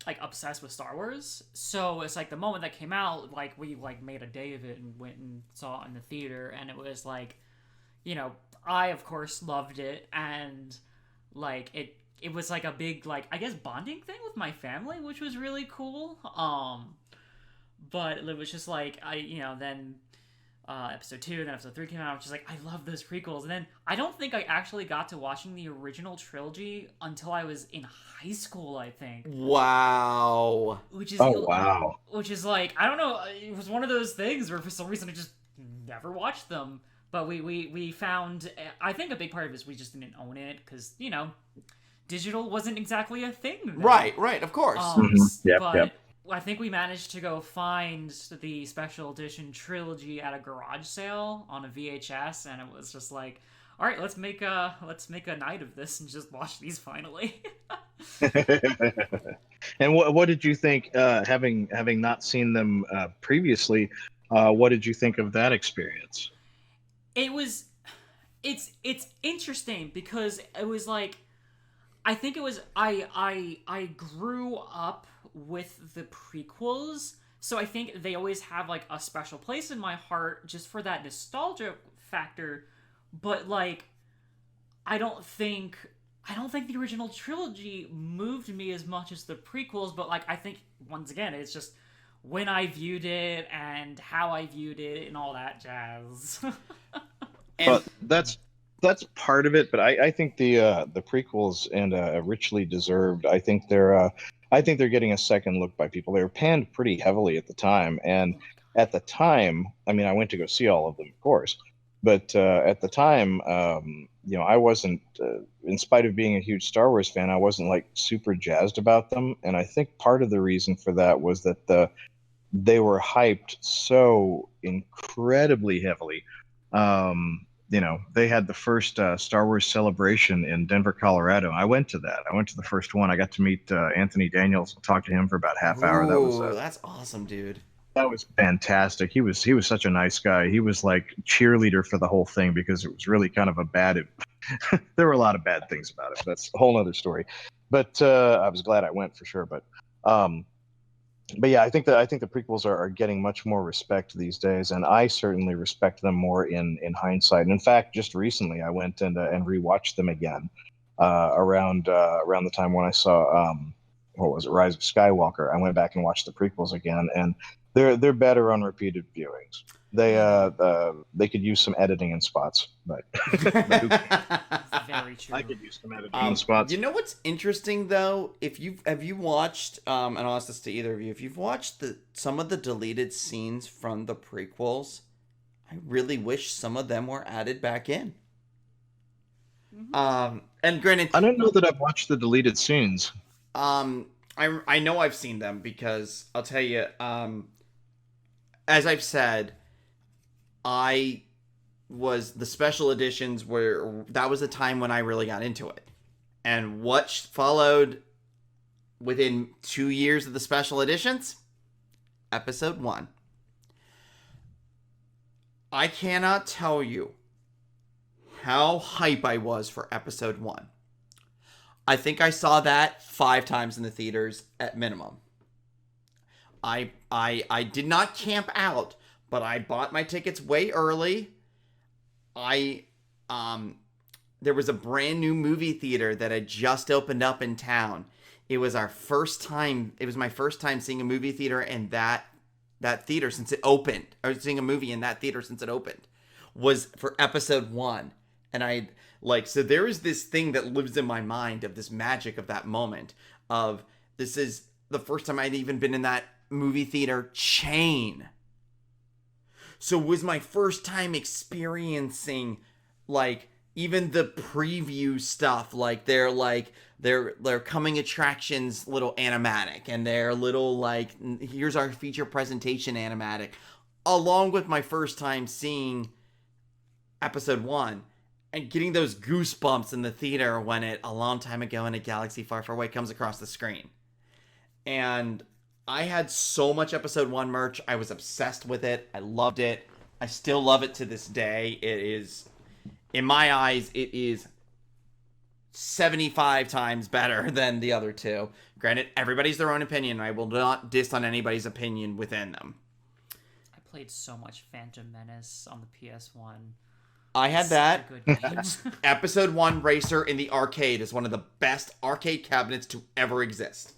like obsessed with Star Wars. So it's like the moment that came out, like we like made a day of it and went and saw it in the theater, and it was like, you know, I of course loved it, and like it was like a big like I guess bonding thing with my family, which was really cool. But it was just like then episode 2, then episode 3 came out. I was just like, I love those prequels. And then I don't think I actually got to watching the original trilogy until I was in high school, I think. Wow. Which is wow. Which is like, I don't know, it was one of those things where for some reason I just never watched them. But we found, I think a big part of it is we just didn't own it because, digital wasn't exactly a thing then. Right, of course. But I think we managed to go find the special edition trilogy at a garage sale on a VHS, and it was just like, all right, let's make a night of this and just watch these finally. And what did you think, having not seen them previously? What did you think of that experience? It's interesting because it was like, I think it was I grew up with the prequels, so I think they always have like a special place in my heart just for that nostalgia factor. But like, I don't think the original trilogy moved me as much as the prequels. But like, I think once again, it's just when I viewed it and how I viewed it and all that jazz. But that's part of it. But I think the prequels and richly deserved. I think they're getting a second look by people. They were panned pretty heavily at the time, and at the time, I mean, I went to go see all of them, of course. But at the time, I wasn't, in spite of being a huge Star Wars fan, I wasn't like super jazzed about them. And I think part of the reason for that was that they were hyped so incredibly heavily. They had the first Star Wars celebration in Denver, Colorado. I went to that. I went to the first one. I got to meet Anthony Daniels and talk to him for about half hour. That's awesome, dude. That was fantastic. He was such a nice guy. He was like cheerleader for the whole thing because it was really kind of a bad. There were a lot of bad things about it. That's a whole other story. But I was glad I went for sure. But yeah, I think the prequels are getting much more respect these days, and I certainly respect them more in hindsight. And in fact, just recently I went and rewatched them again around the time when I saw what was it, Rise of Skywalker. I went back and watched the prequels again, and they're better on repeated viewings. They could use some editing in spots, but Very true. I could use some editing in spots. You know what's interesting though? Have you watched, and I'll ask this to either of you, if you've watched some of the deleted scenes from the prequels, I really wish some of them were added back in. Mm-hmm. And granted, I don't know that I've watched the deleted scenes. I know I've seen them because I'll tell you, as I've said, the special editions that was the time when I really got into it. And what followed within 2 years of the special editions? Episode 1. I cannot tell you how hype I was for episode 1. I think I saw that 5 times in the theaters at minimum. I did not camp out, but I bought my tickets way early. There was a brand new movie theater that had just opened up in town. It was my first time seeing a movie theater in that theater since it opened, or seeing a movie in that theater since it opened, was for episode 1. And so there is this thing that lives in my mind of this magic of that moment of, this is the first time I'd even been in that movie theater chain. So it was my first time experiencing like even the preview stuff, like their coming attractions little animatic and their little like, here's our feature presentation animatic, along with my first time seeing episode 1 and getting those goosebumps in the theater when it, a long time ago in a galaxy far, far away, comes across the screen. And I had so much episode 1 merch. I was obsessed with it. I loved it. I still love it to this day. in my eyes, it is 75 times better than the other two. Granted, everybody's their own opinion. I will not diss on anybody's opinion within them. I played so much Phantom Menace on the PS1. I had that. Such a good game. Episode 1 Racer in the arcade is one of the best arcade cabinets to ever exist.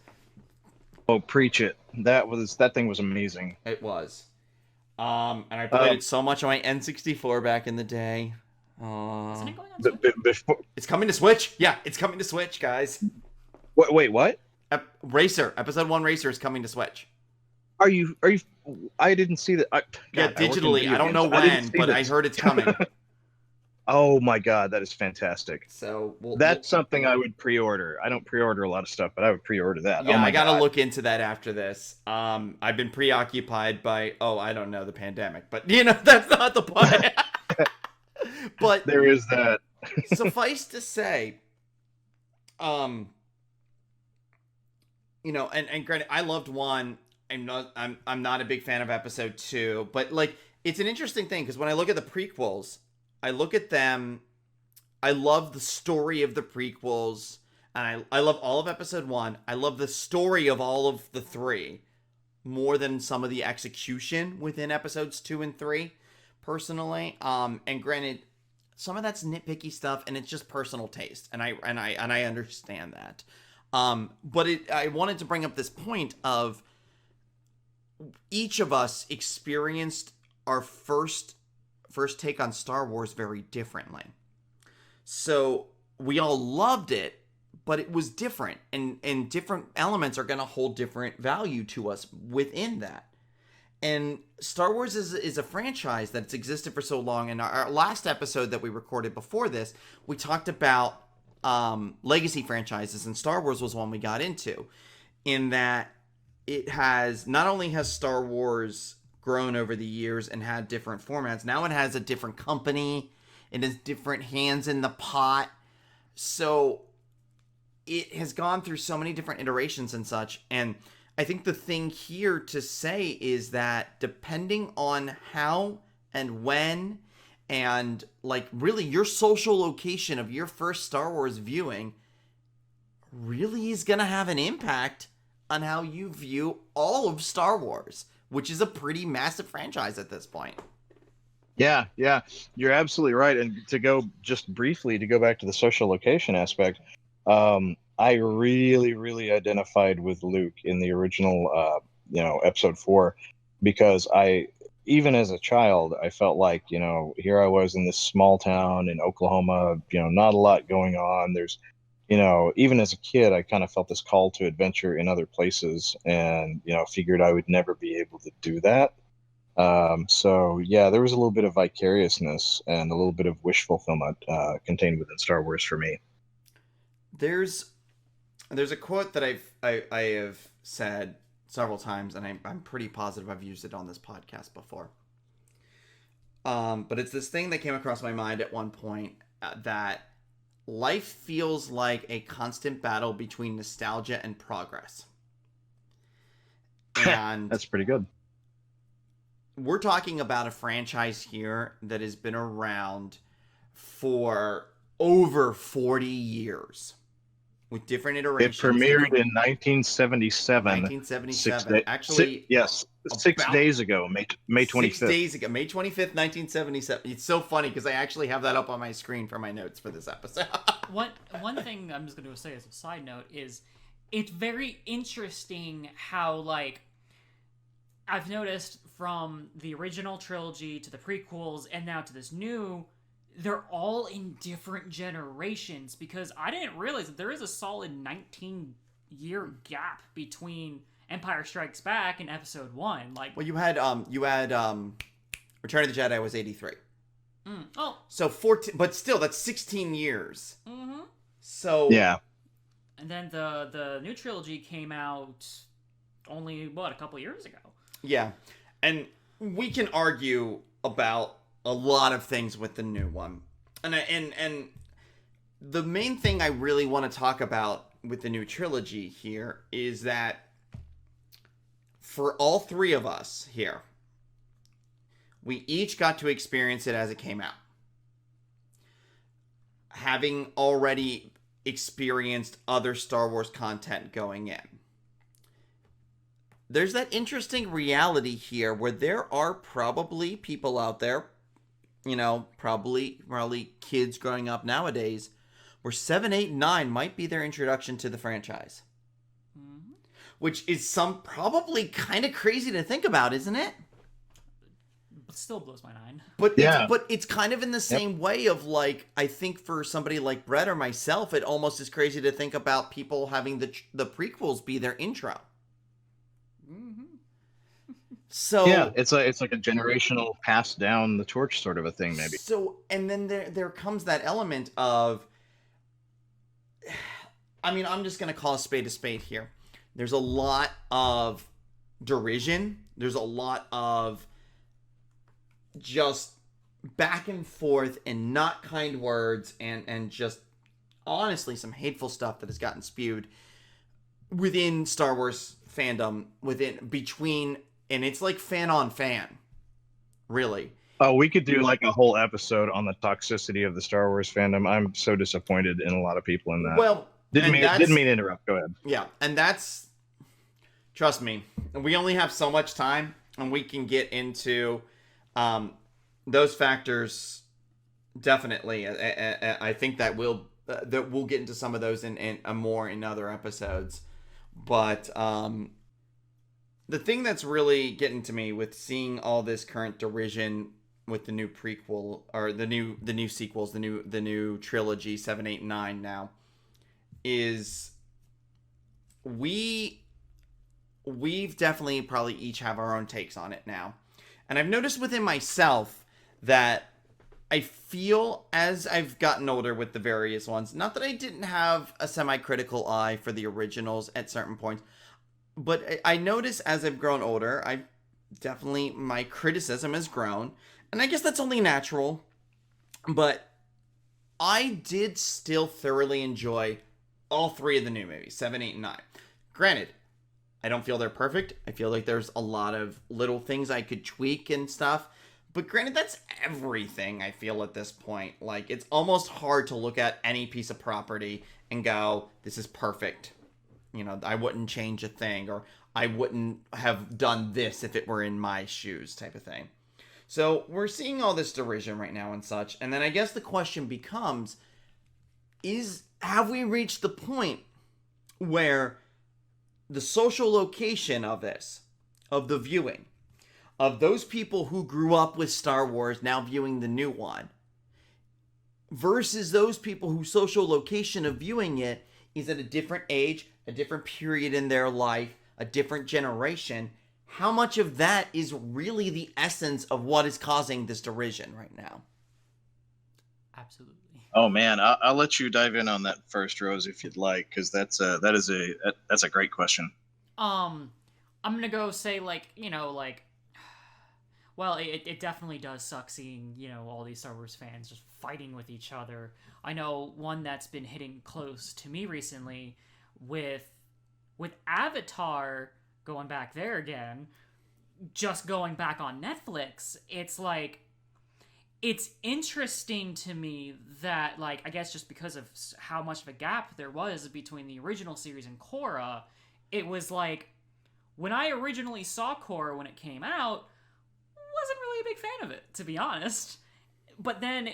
Oh, preach it. That thing was amazing. It was. And I played it so much on my N64 back in the day. Isn't it going on Switch? Before, It's coming to Switch. Yeah, it's coming to Switch, guys. wait, what? Racer. Episode 1 Racer is coming to Switch. Are you? I didn't see that. Yeah, digitally. I don't know when, but I heard it's coming. Oh my god, that is fantastic. So that's something I would pre-order. I don't pre-order a lot of stuff, but I would pre-order that. Yeah, oh my I gotta god. look into that after this. I've been preoccupied by I don't know, the pandemic, but you know that's not the point. But there is that. Suffice to say, you know, and granted, I loved 1. I'm not a big fan of episode 2, but like it's an interesting thing because when I look at the prequels, I look at them, I love the story of the prequels, and I love all of episode 1. I love the story of all of the 3 more than some of the execution within episodes 2 and 3, personally. And granted, some of that's nitpicky stuff, and it's just personal taste, and I understand that. But I wanted to bring up this point of each of us experienced our first take on Star Wars very differently. So we all loved it, but it was different, and different elements are going to hold different value to us within that. And Star Wars is a franchise that's existed for so long. And our last episode that we recorded before this, we talked about legacy franchises, and Star Wars was one we got into, in that it has, not only has Star Wars grown over the years and had different formats, now it has a different company, it has different hands in the pot, so it has gone through so many different iterations and such. And I think the thing here to say is that depending on how and when, and like really your social location of your first Star Wars viewing really is going to have an impact on how you view all of Star Wars, which is a pretty massive franchise at this point. Yeah, you're absolutely right. And to go just briefly to go back to the social location aspect, I really identified with Luke in the original, episode 4, because even as a child, I felt like, here I was in this small town in Oklahoma, not a lot going on. There's, even as a kid, I kind of felt this call to adventure in other places, and, figured I would never be able to do that. So yeah, there was a little bit of vicariousness and a little bit of wish fulfillment contained within Star Wars for me. There's a quote that I have said several times, and I'm pretty positive I've used it on this podcast before. But it's this thing that came across my mind at one point, that life feels like a constant battle between nostalgia and progress. And that's pretty good. We're talking about a franchise here that has been around for over 40 years. With different iterations. It premiered in 1977. 1977. Actually, yes, 6 days ago, May 25th. 6 days ago, May 25th, 1977. It's so funny because I actually have that up on my screen for my notes for this episode. One thing I'm just going to say as a side note is it's very interesting how, like, I've noticed from the original trilogy to the prequels and now to this new, they're all in different generations, because I didn't realize that there is a solid 19-year gap between Empire Strikes Back and Episode 1. Like, well, you had Return of the Jedi was 83. Oh, so 14, but still that's 16 years. Mm-hmm. So yeah, and then the new trilogy came out only a couple years ago. Yeah, and we can argue about a lot of things with the new one, and the main thing I really want to talk about with the new trilogy here is that for all three of us here, we each got to experience it as it came out. having already experienced other Star Wars content going in, there's that interesting reality here where there are probably people out there, probably kids growing up nowadays, where 7, 8, 9 might be their introduction to the franchise. Mm-hmm. Which is probably kind of crazy to think about, isn't it? But still blows my mind. But it's kind of in the same way of, like, I think for somebody like Bret or myself, it almost is crazy to think about people having the prequels be their intro. Mm-hmm. So yeah, it's like a generational pass down the torch sort of a thing, maybe. So, and then there comes that element of, I mean, I'm just going to call a spade here. There's a lot of derision. There's a lot of just back and forth and not kind words and just honestly some hateful stuff that has gotten spewed within Star Wars fandom, and it's like fan on fan, really. Oh, we could do like a whole episode on the toxicity of the Star Wars fandom. I'm so disappointed in a lot of people in that. Well, didn't mean to interrupt. Go ahead. Yeah, and trust me, we only have so much time, and we can get into those factors. Definitely, I think that we'll get into some of those in more in other episodes. But the thing that's really getting to me with seeing all this current derision with the new prequel or the new sequels, the new trilogy 7, 8, 9 now, is we've definitely probably each have our own takes on it now. And I've noticed within myself that I feel as I've gotten older with the various ones, not that I didn't have a semi-critical eye for the originals at certain points, but I notice as I've grown older, my criticism has grown, and I guess that's only natural, but I did still thoroughly enjoy all three of the new movies, 7, 8, and 9. Granted, I don't feel they're perfect. I feel like there's a lot of little things I could tweak and stuff. But granted, that's everything, I feel, at this point. Like, it's almost hard to look at any piece of property and go, this is perfect. I wouldn't change a thing, or I wouldn't have done this if it were in my shoes, type of thing. So we're seeing all this derision right now and such. And then I guess the question becomes, have we reached the point where the social location of this, of the viewing, of those people who grew up with Star Wars now viewing the new one, versus those people whose social location of viewing it is at a different age, a different period in their life, a different generation, how much of that is really the essence of what is causing this derision right now? Absolutely. Oh man, I'll let you dive in on that first, Rose, if you'd like, because that's a great question. I'm gonna go say well, it definitely does suck seeing all these Star Wars fans just fighting with each other. I know one that's been hitting close to me recently with Avatar, going back there again, just going back on Netflix. It's interesting to me that, I guess just because of how much of a gap there was between the original series and Korra, it was when I originally saw Korra when it came out, wasn't really a big fan of it, to be honest. But then,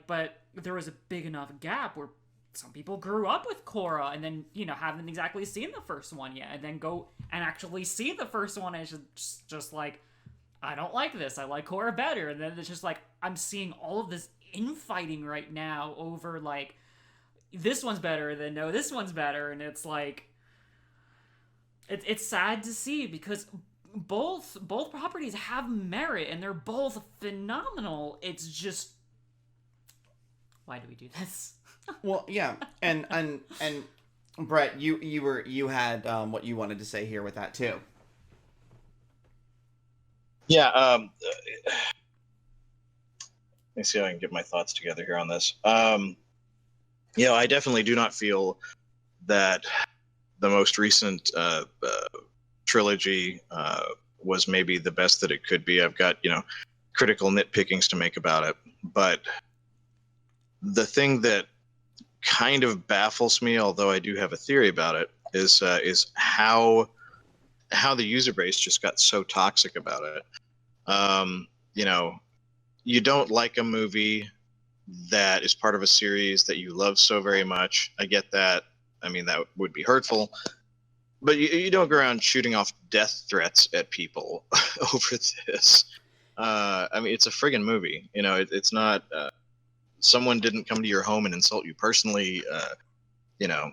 but there was a big enough gap where some people grew up with Korra and then, haven't exactly seen the first one yet, and then go and actually see the first one, and it's just I don't like this. I like Korra better. And then it's just I'm seeing all of this infighting right now over this one's better, then no, this one's better, and it's it's sad to see, because both properties have merit and they're both phenomenal. It's just, why do we do this? Well, yeah, and Bret, you had what you wanted to say here with that too. Yeah, let me see how I can get my thoughts together here on this. I definitely do not feel that the most recent trilogy was maybe the best that it could be. I've got, critical nitpickings to make about it, but the thing that kind of baffles me, although I do have a theory about it, is how the user base just got so toxic about it. You know, you don't like a movie that is part of a series that you love so very much. I get that. I mean, that would be hurtful. But you don't go around shooting off death threats at people over this. I mean, it's a friggin' movie. You know, it's not. Someone didn't come to your home and insult you personally. You know,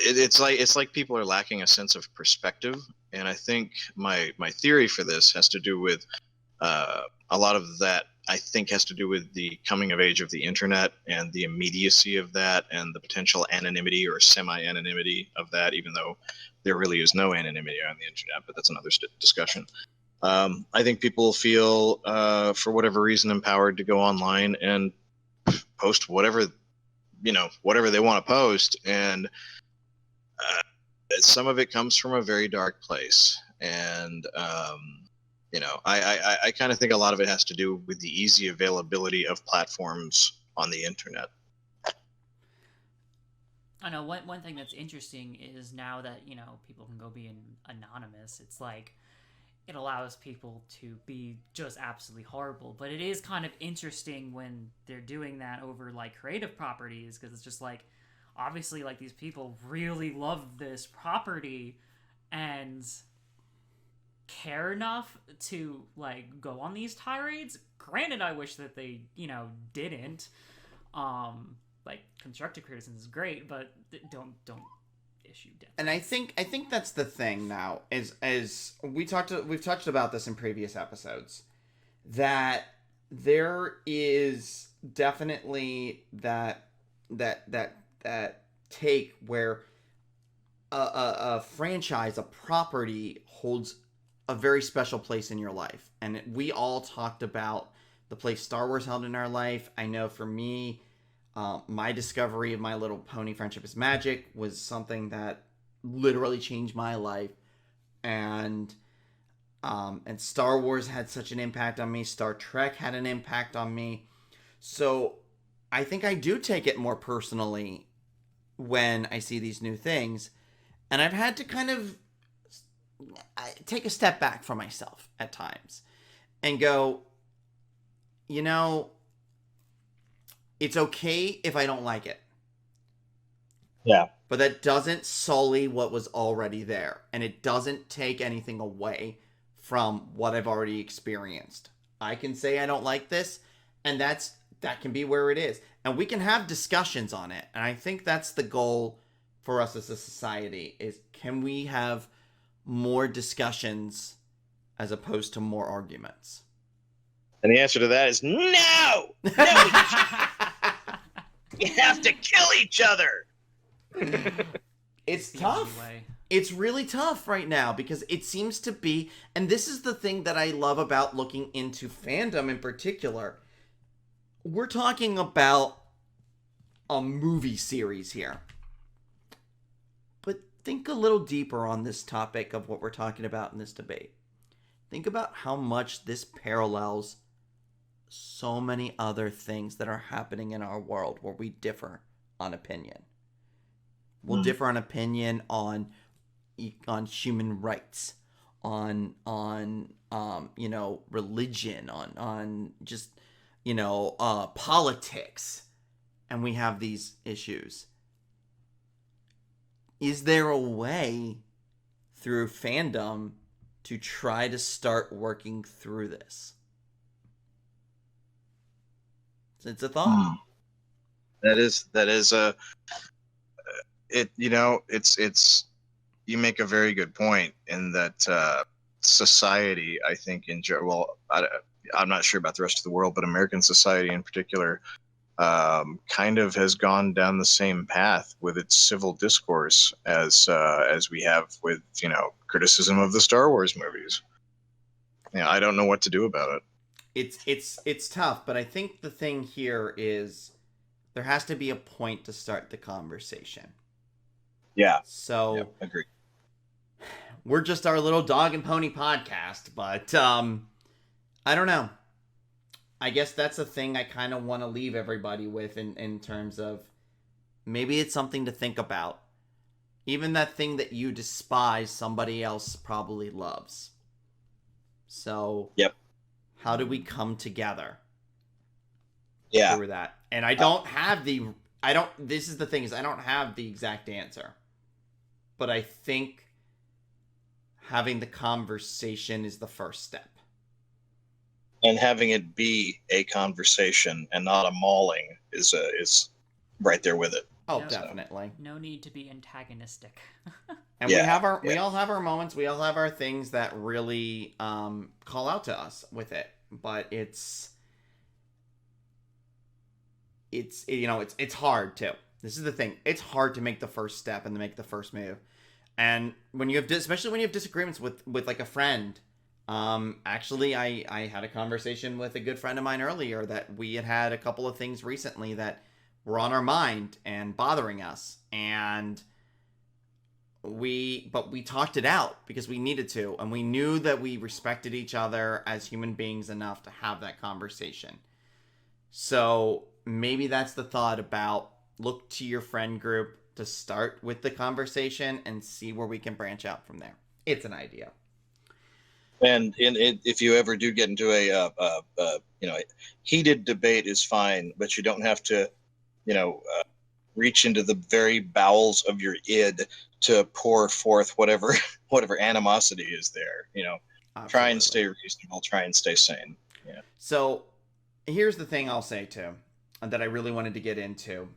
it's like people are lacking a sense of perspective. And I think my theory for this has to do with a lot of that. I think has to do with the coming of age of the internet and the immediacy of that, and the potential anonymity or semi-anonymity of that, even though there really is no anonymity on the internet. But that's another discussion. I think people feel, for whatever reason, empowered to go online and post whatever they want to post, and some of it comes from a very dark place. And I kind of think a lot of it has to do with the easy availability of platforms on the internet. I know one thing that's interesting is now that people can go be anonymous. It's like it allows people to be just absolutely horrible. But it is kind of interesting when they're doing that over like creative properties, because it's just like obviously like these people really love this property and care enough to like go on these tirades. Granted, I wish that they didn't. Like constructive criticism is great, but don't issue death. And I think that's the thing now, is as we've touched about this in previous episodes, that there is definitely that take where a franchise, a property holds a very special place in your life. And we all talked about the place Star Wars held in our life. I know for me, my discovery of My Little Pony Friendship is Magic was something that literally changed my life. And Star Wars had such an impact on me. Star Trek had an impact on me. So I think I do take it more personally when I see these new things. And I've had to kind of take a step back from myself at times and go, it's okay if I don't like it. Yeah. But that doesn't sully what was already there. And it doesn't take anything away from what I've already experienced. I can say I don't like this, and that can be where it is. And we can have discussions on it. And I think that's the goal for us as a society, is can we have more discussions as opposed to more arguments? And the answer to that is no! No! You have to kill each other! It's tough. It's really tough right now, because it seems to be, and this is the thing that I love about looking into fandom in particular. We're talking about a movie series here. But think a little deeper on this topic of what we're talking about in this debate. Think about how much this parallels so many other things that are happening in our world where we differ on opinion. We'll differ on opinion on human rights, on religion, on just politics, and we have these issues. Is there a way through fandom to try to start working through this? It's a thought. That is a it's you make a very good point in that society, I think, I'm not sure about the rest of the world, but American society in particular kind of has gone down the same path with its civil discourse as we have with criticism of the Star Wars movies. I don't know what to do about it. It's tough, but I think the thing here is there has to be a point to start the conversation. Yeah. So agree. We're just our little dog and pony podcast, but I don't know. I guess that's a thing I kind of want to leave everybody with in terms of maybe it's something to think about. Even that thing that you despise, somebody else probably loves. So, Yep. how do we come together Yeah. through that? And I don't have this is the thing, is I don't have the exact answer. But I think having the conversation is the first step. And having it be a conversation and not a mauling is right there with it. Oh, No. definitely. No need to be antagonistic. And we all have our moments, we all have our things that really call out to us with it. But it's hard too. This is the thing. It's hard to make the first step and to make the first move. And when you have, especially when you have disagreements with like a friend. Actually, I had a conversation with a good friend of mine earlier that we had a couple of things recently that were on our mind and bothering us. And we talked it out because we needed to. And we knew that we respected each other as human beings enough to have that conversation. So maybe that's the thought about look to your friend group to start with the conversation and see where we can branch out from there. It's an idea. And if you ever do get into a heated debate is fine, but you don't have to, reach into the very bowels of your id to pour forth whatever animosity is there. Absolutely. Try and stay reasonable. Try and stay sane. Yeah. So here's the thing I'll say too that I really wanted to get into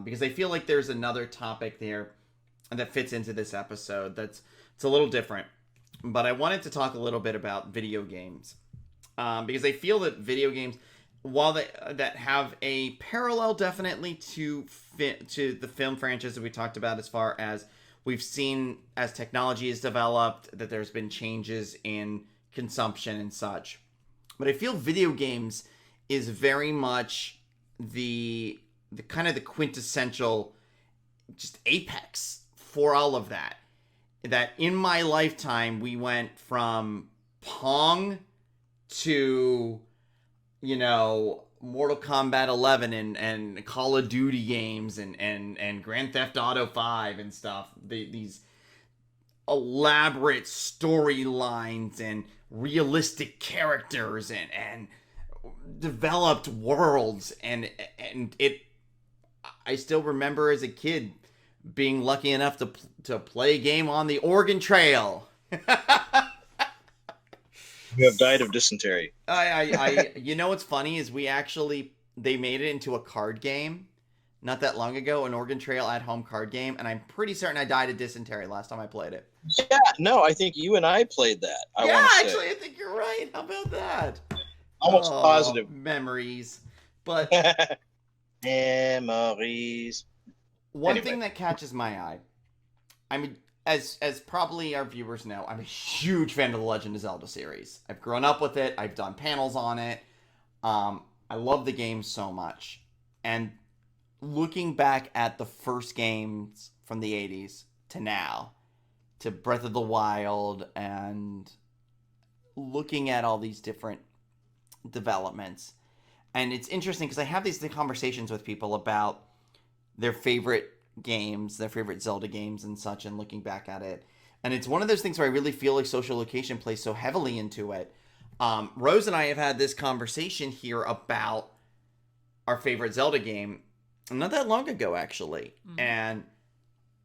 because I feel like there's another topic there that fits into this episode it's a little different. But I wanted to talk a little bit about video games because I feel that video games, while that have a parallel definitely to the film franchise that we talked about, as far as we've seen as technology has developed, that there's been changes in consumption and such. But I feel video games is very much the kind of the quintessential just apex for all of that. That in my lifetime, we went from Pong to, Mortal Kombat 11 and Call of Duty games and Grand Theft Auto 5 and stuff. These elaborate storylines and realistic characters and developed worlds. And I still remember as a kid being lucky enough to play a game on the Oregon Trail. You have died of dysentery. What's funny is they made it into a card game not that long ago, an Oregon Trail at home card game, and I'm pretty certain I died of dysentery last time I played it. Yeah, no, I think you and I played that. I think you're right. How about that? Almost positive. Memories. But memories. One thing that catches my eye, I mean, as probably our viewers know, I'm a huge fan of the Legend of Zelda series. I've grown up with it. I've done panels on it. I love the game so much. And looking back at the first games from the 80s to now, to Breath of the Wild, and looking at all these different developments. And it's interesting because I have these conversations with people about their favorite games, their favorite Zelda games and such, and looking back at it. And it's one of those things where I really feel like social location plays so heavily into it. Rose and I have had this conversation here about our favorite Zelda game not that long ago, actually. Mm-hmm. And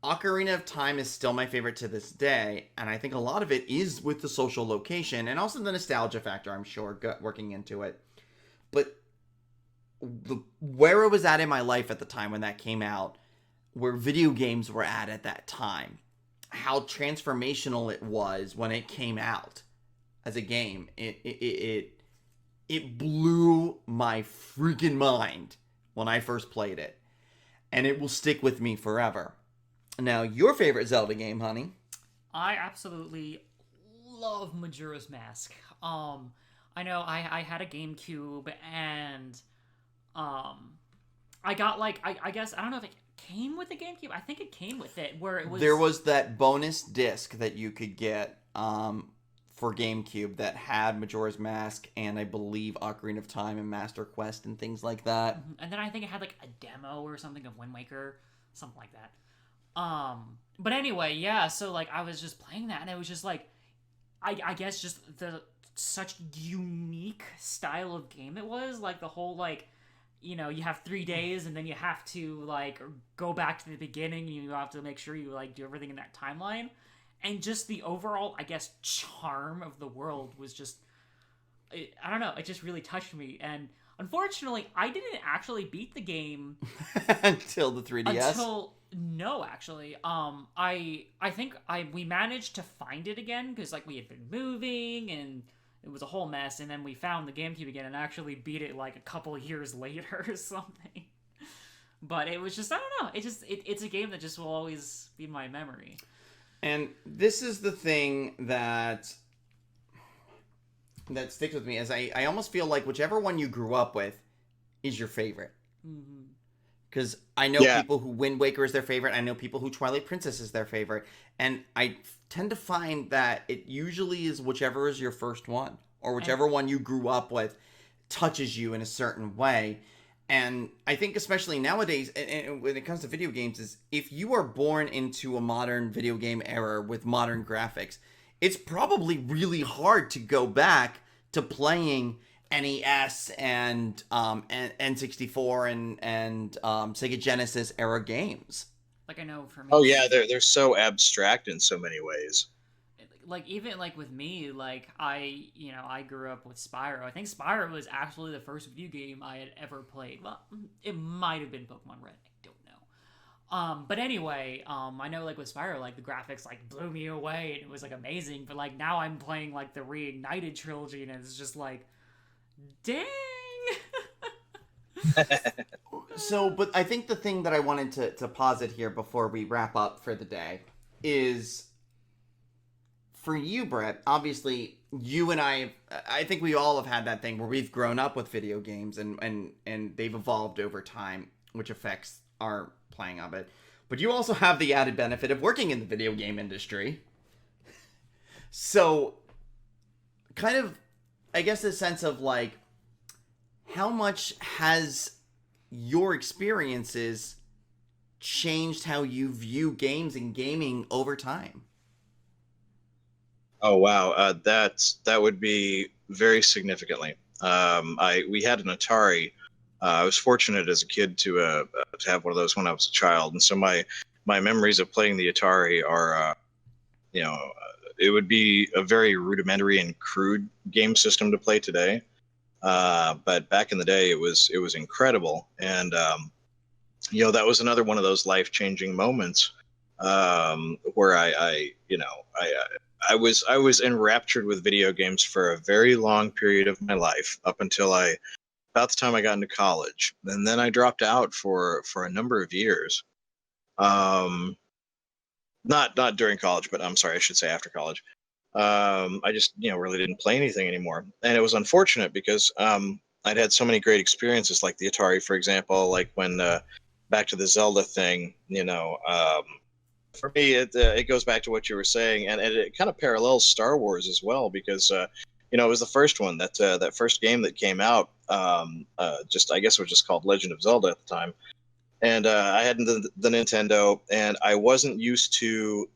Ocarina of Time is still my favorite to this day. And I think a lot of it is with the social location and also the nostalgia factor, I'm sure, working into it. But where it was at in my life at the time when that came out, where video games were at that time, how transformational it was when it came out as a game, it blew my freaking mind when I first played it, and it will stick with me forever. Now, your favorite Zelda game, honey? I absolutely love Majora's Mask. I know I had a GameCube, and I got I guess I don't know if it came with the GameCube. I think it came with it, where it was there was that bonus disc that you could get for GameCube that had Majora's Mask and I believe Ocarina of Time and Master Quest and things like that. And then I think it had like a demo or something of Wind Waker, something like that. But anyway, yeah. So like I was just playing that, and it was just like, I guess just the such unique style of game it was. Like the whole like, you know, you have 3 days and then you have to like go back to the beginning. And you have to make sure you like do everything in that timeline, and just the overall, I guess, charm of the world was just, I don't know, it just really touched me. And unfortunately, I didn't actually beat the game Until the 3DS. No, actually, I think we managed to find it again because like we had been moving and it was a whole mess, and then we found the GameCube again and actually beat it like a couple years later or something. But it was just, I don't know, it's a game that just will always be in my memory. And this is the thing that sticks with me, is I almost feel like whichever one you grew up with is your favorite. Mm-hmm. Because I know people who Wind Waker is their favorite. I know people who Twilight Princess is their favorite. And I tend to find that it usually is whichever is your first one, or whichever one you grew up with touches you in a certain way. And I think especially nowadays, and when it comes to video games, is if you are born into a modern video game era with modern graphics, it's probably really hard to go back to playing NES and N64 and Sega Genesis era games. Like I know for me. Oh yeah, they're so abstract in so many ways. Like even like with me, like I grew up with Spyro. I think Spyro was actually the first video game I had ever played. Well, it might have been Pokemon Red. I don't know. But anyway, I know like with Spyro, like the graphics like blew me away and it was like amazing. But like now I'm playing like the Reignited trilogy and it's just like, dang. So, but I think the thing that I wanted to posit here before we wrap up for the day is, for you, Bret, obviously you and I think we all have had that thing where we've grown up with video games and they've evolved over time, which affects our playing of it. But you also have the added benefit of working in the video game industry. So, kind of, I guess, a sense of like, how much has your experiences changed how you view games and gaming over time? Oh wow, that would be very significantly. We had an Atari. I was fortunate as a kid to have one of those when I was a child, and so my memories of playing the Atari are, it would be a very rudimentary and crude game system to play today. But back in the day, it was incredible, and that was another one of those life-changing moments where I was enraptured with video games for a very long period of my life, up until about the time I got into college, and then I dropped out for a number of years. Not during college, but I'm sorry, I should say after college. I just really didn't play anything anymore, and it was unfortunate because I'd had so many great experiences, like the Atari, for example, like when back to the Zelda thing. For me, it goes back to what you were saying, and it kind of parallels Star Wars as well, because it was the first one that first game that came out. I guess it was just called Legend of Zelda at the time, and I had the Nintendo, and I wasn't used to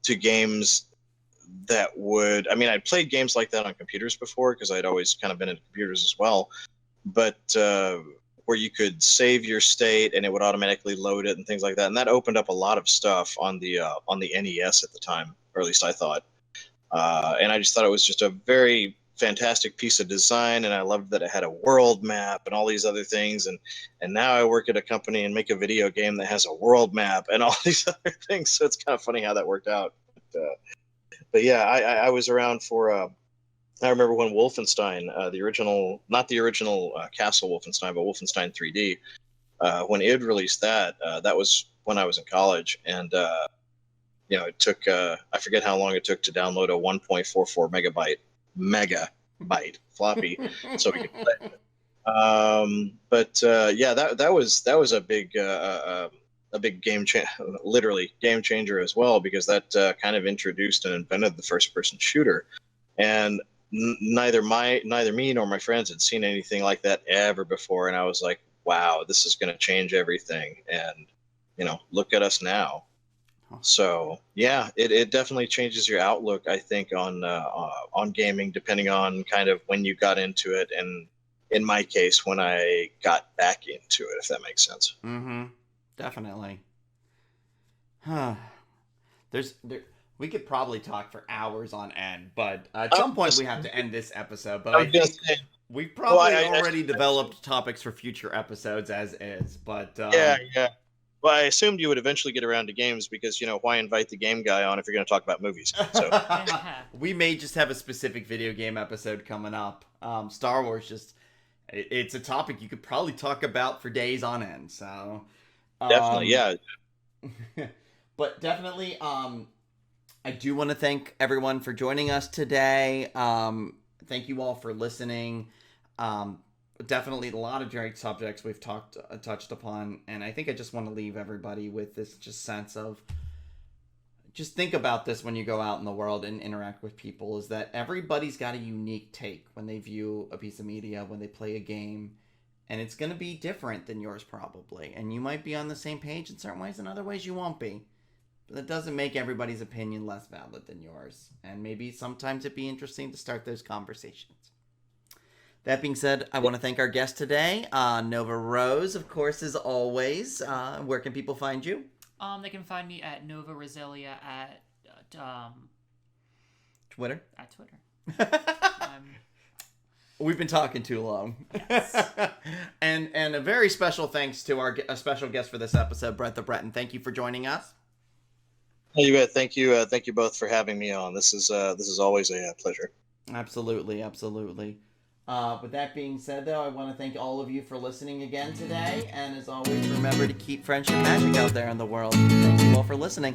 games that would. I mean, I'd played games like that on computers before because I'd always kind of been into computers as well, but where you could save your state and it would automatically load it and things like that, and that opened up a lot of stuff on the NES at the time, or at least I thought. And I just thought it was just a very fantastic piece of design, and I loved that it had a world map and all these other things. And now I work at a company and make a video game that has a world map and all these other things. So it's kind of funny how that worked out. But yeah, I was around for. I remember when Wolfenstein, not the original Castle Wolfenstein, but Wolfenstein 3D, when it released that was when I was in college, and it took I forget how long it took to download a 1.44 megabyte floppy so we could play it. But yeah, that was a big a big literally game changer as well, because that kind of introduced and invented the first person shooter. And neither me nor my friends had seen anything like that ever before. And I was like, wow, this is going to change everything. And, look at us now. So yeah, it definitely changes your outlook, I think, on gaming, depending on kind of when you got into it, and in my case, when I got back into it, if that makes sense. Mm-hmm. Definitely. We could probably talk for hours on end, but at some point we have to end this episode. But I think we've probably already developed topics for future episodes as is. But yeah. Well, I assumed you would eventually get around to games, because, why invite the game guy on if you're going to talk about movies? So we may just have a specific video game episode coming up. Star Wars, it's a topic you could probably talk about for days on end. So definitely, yeah. But definitely, I do want to thank everyone for joining us today. Thank you all for listening. Definitely a lot of great subjects we've touched upon, and I think I just want to leave everybody with this just sense of, just think about this when you go out in the world and interact with people, is that everybody's got a unique take when they view a piece of media, when they play a game, and it's going to be different than yours probably, and you might be on the same page in certain ways, in other ways you won't be, but that doesn't make everybody's opinion less valid than yours, and maybe sometimes it'd be interesting to start those conversations. That being said, I want to thank our guest today, Nova Rose, of course, as always. Where can people find you? They can find me at Nova Roselia at Twitter. At Twitter. We've been talking too long. Yes. and a very special thanks to a special guest for this episode, Bret the Breton. Thank you for joining us. Oh, you bet. Thank you both for having me on. This is always a pleasure. Absolutely. With that being said, though, I want to thank all of you for listening again today. And as always, remember to keep friendship magic out there in the world. Thank you all for listening.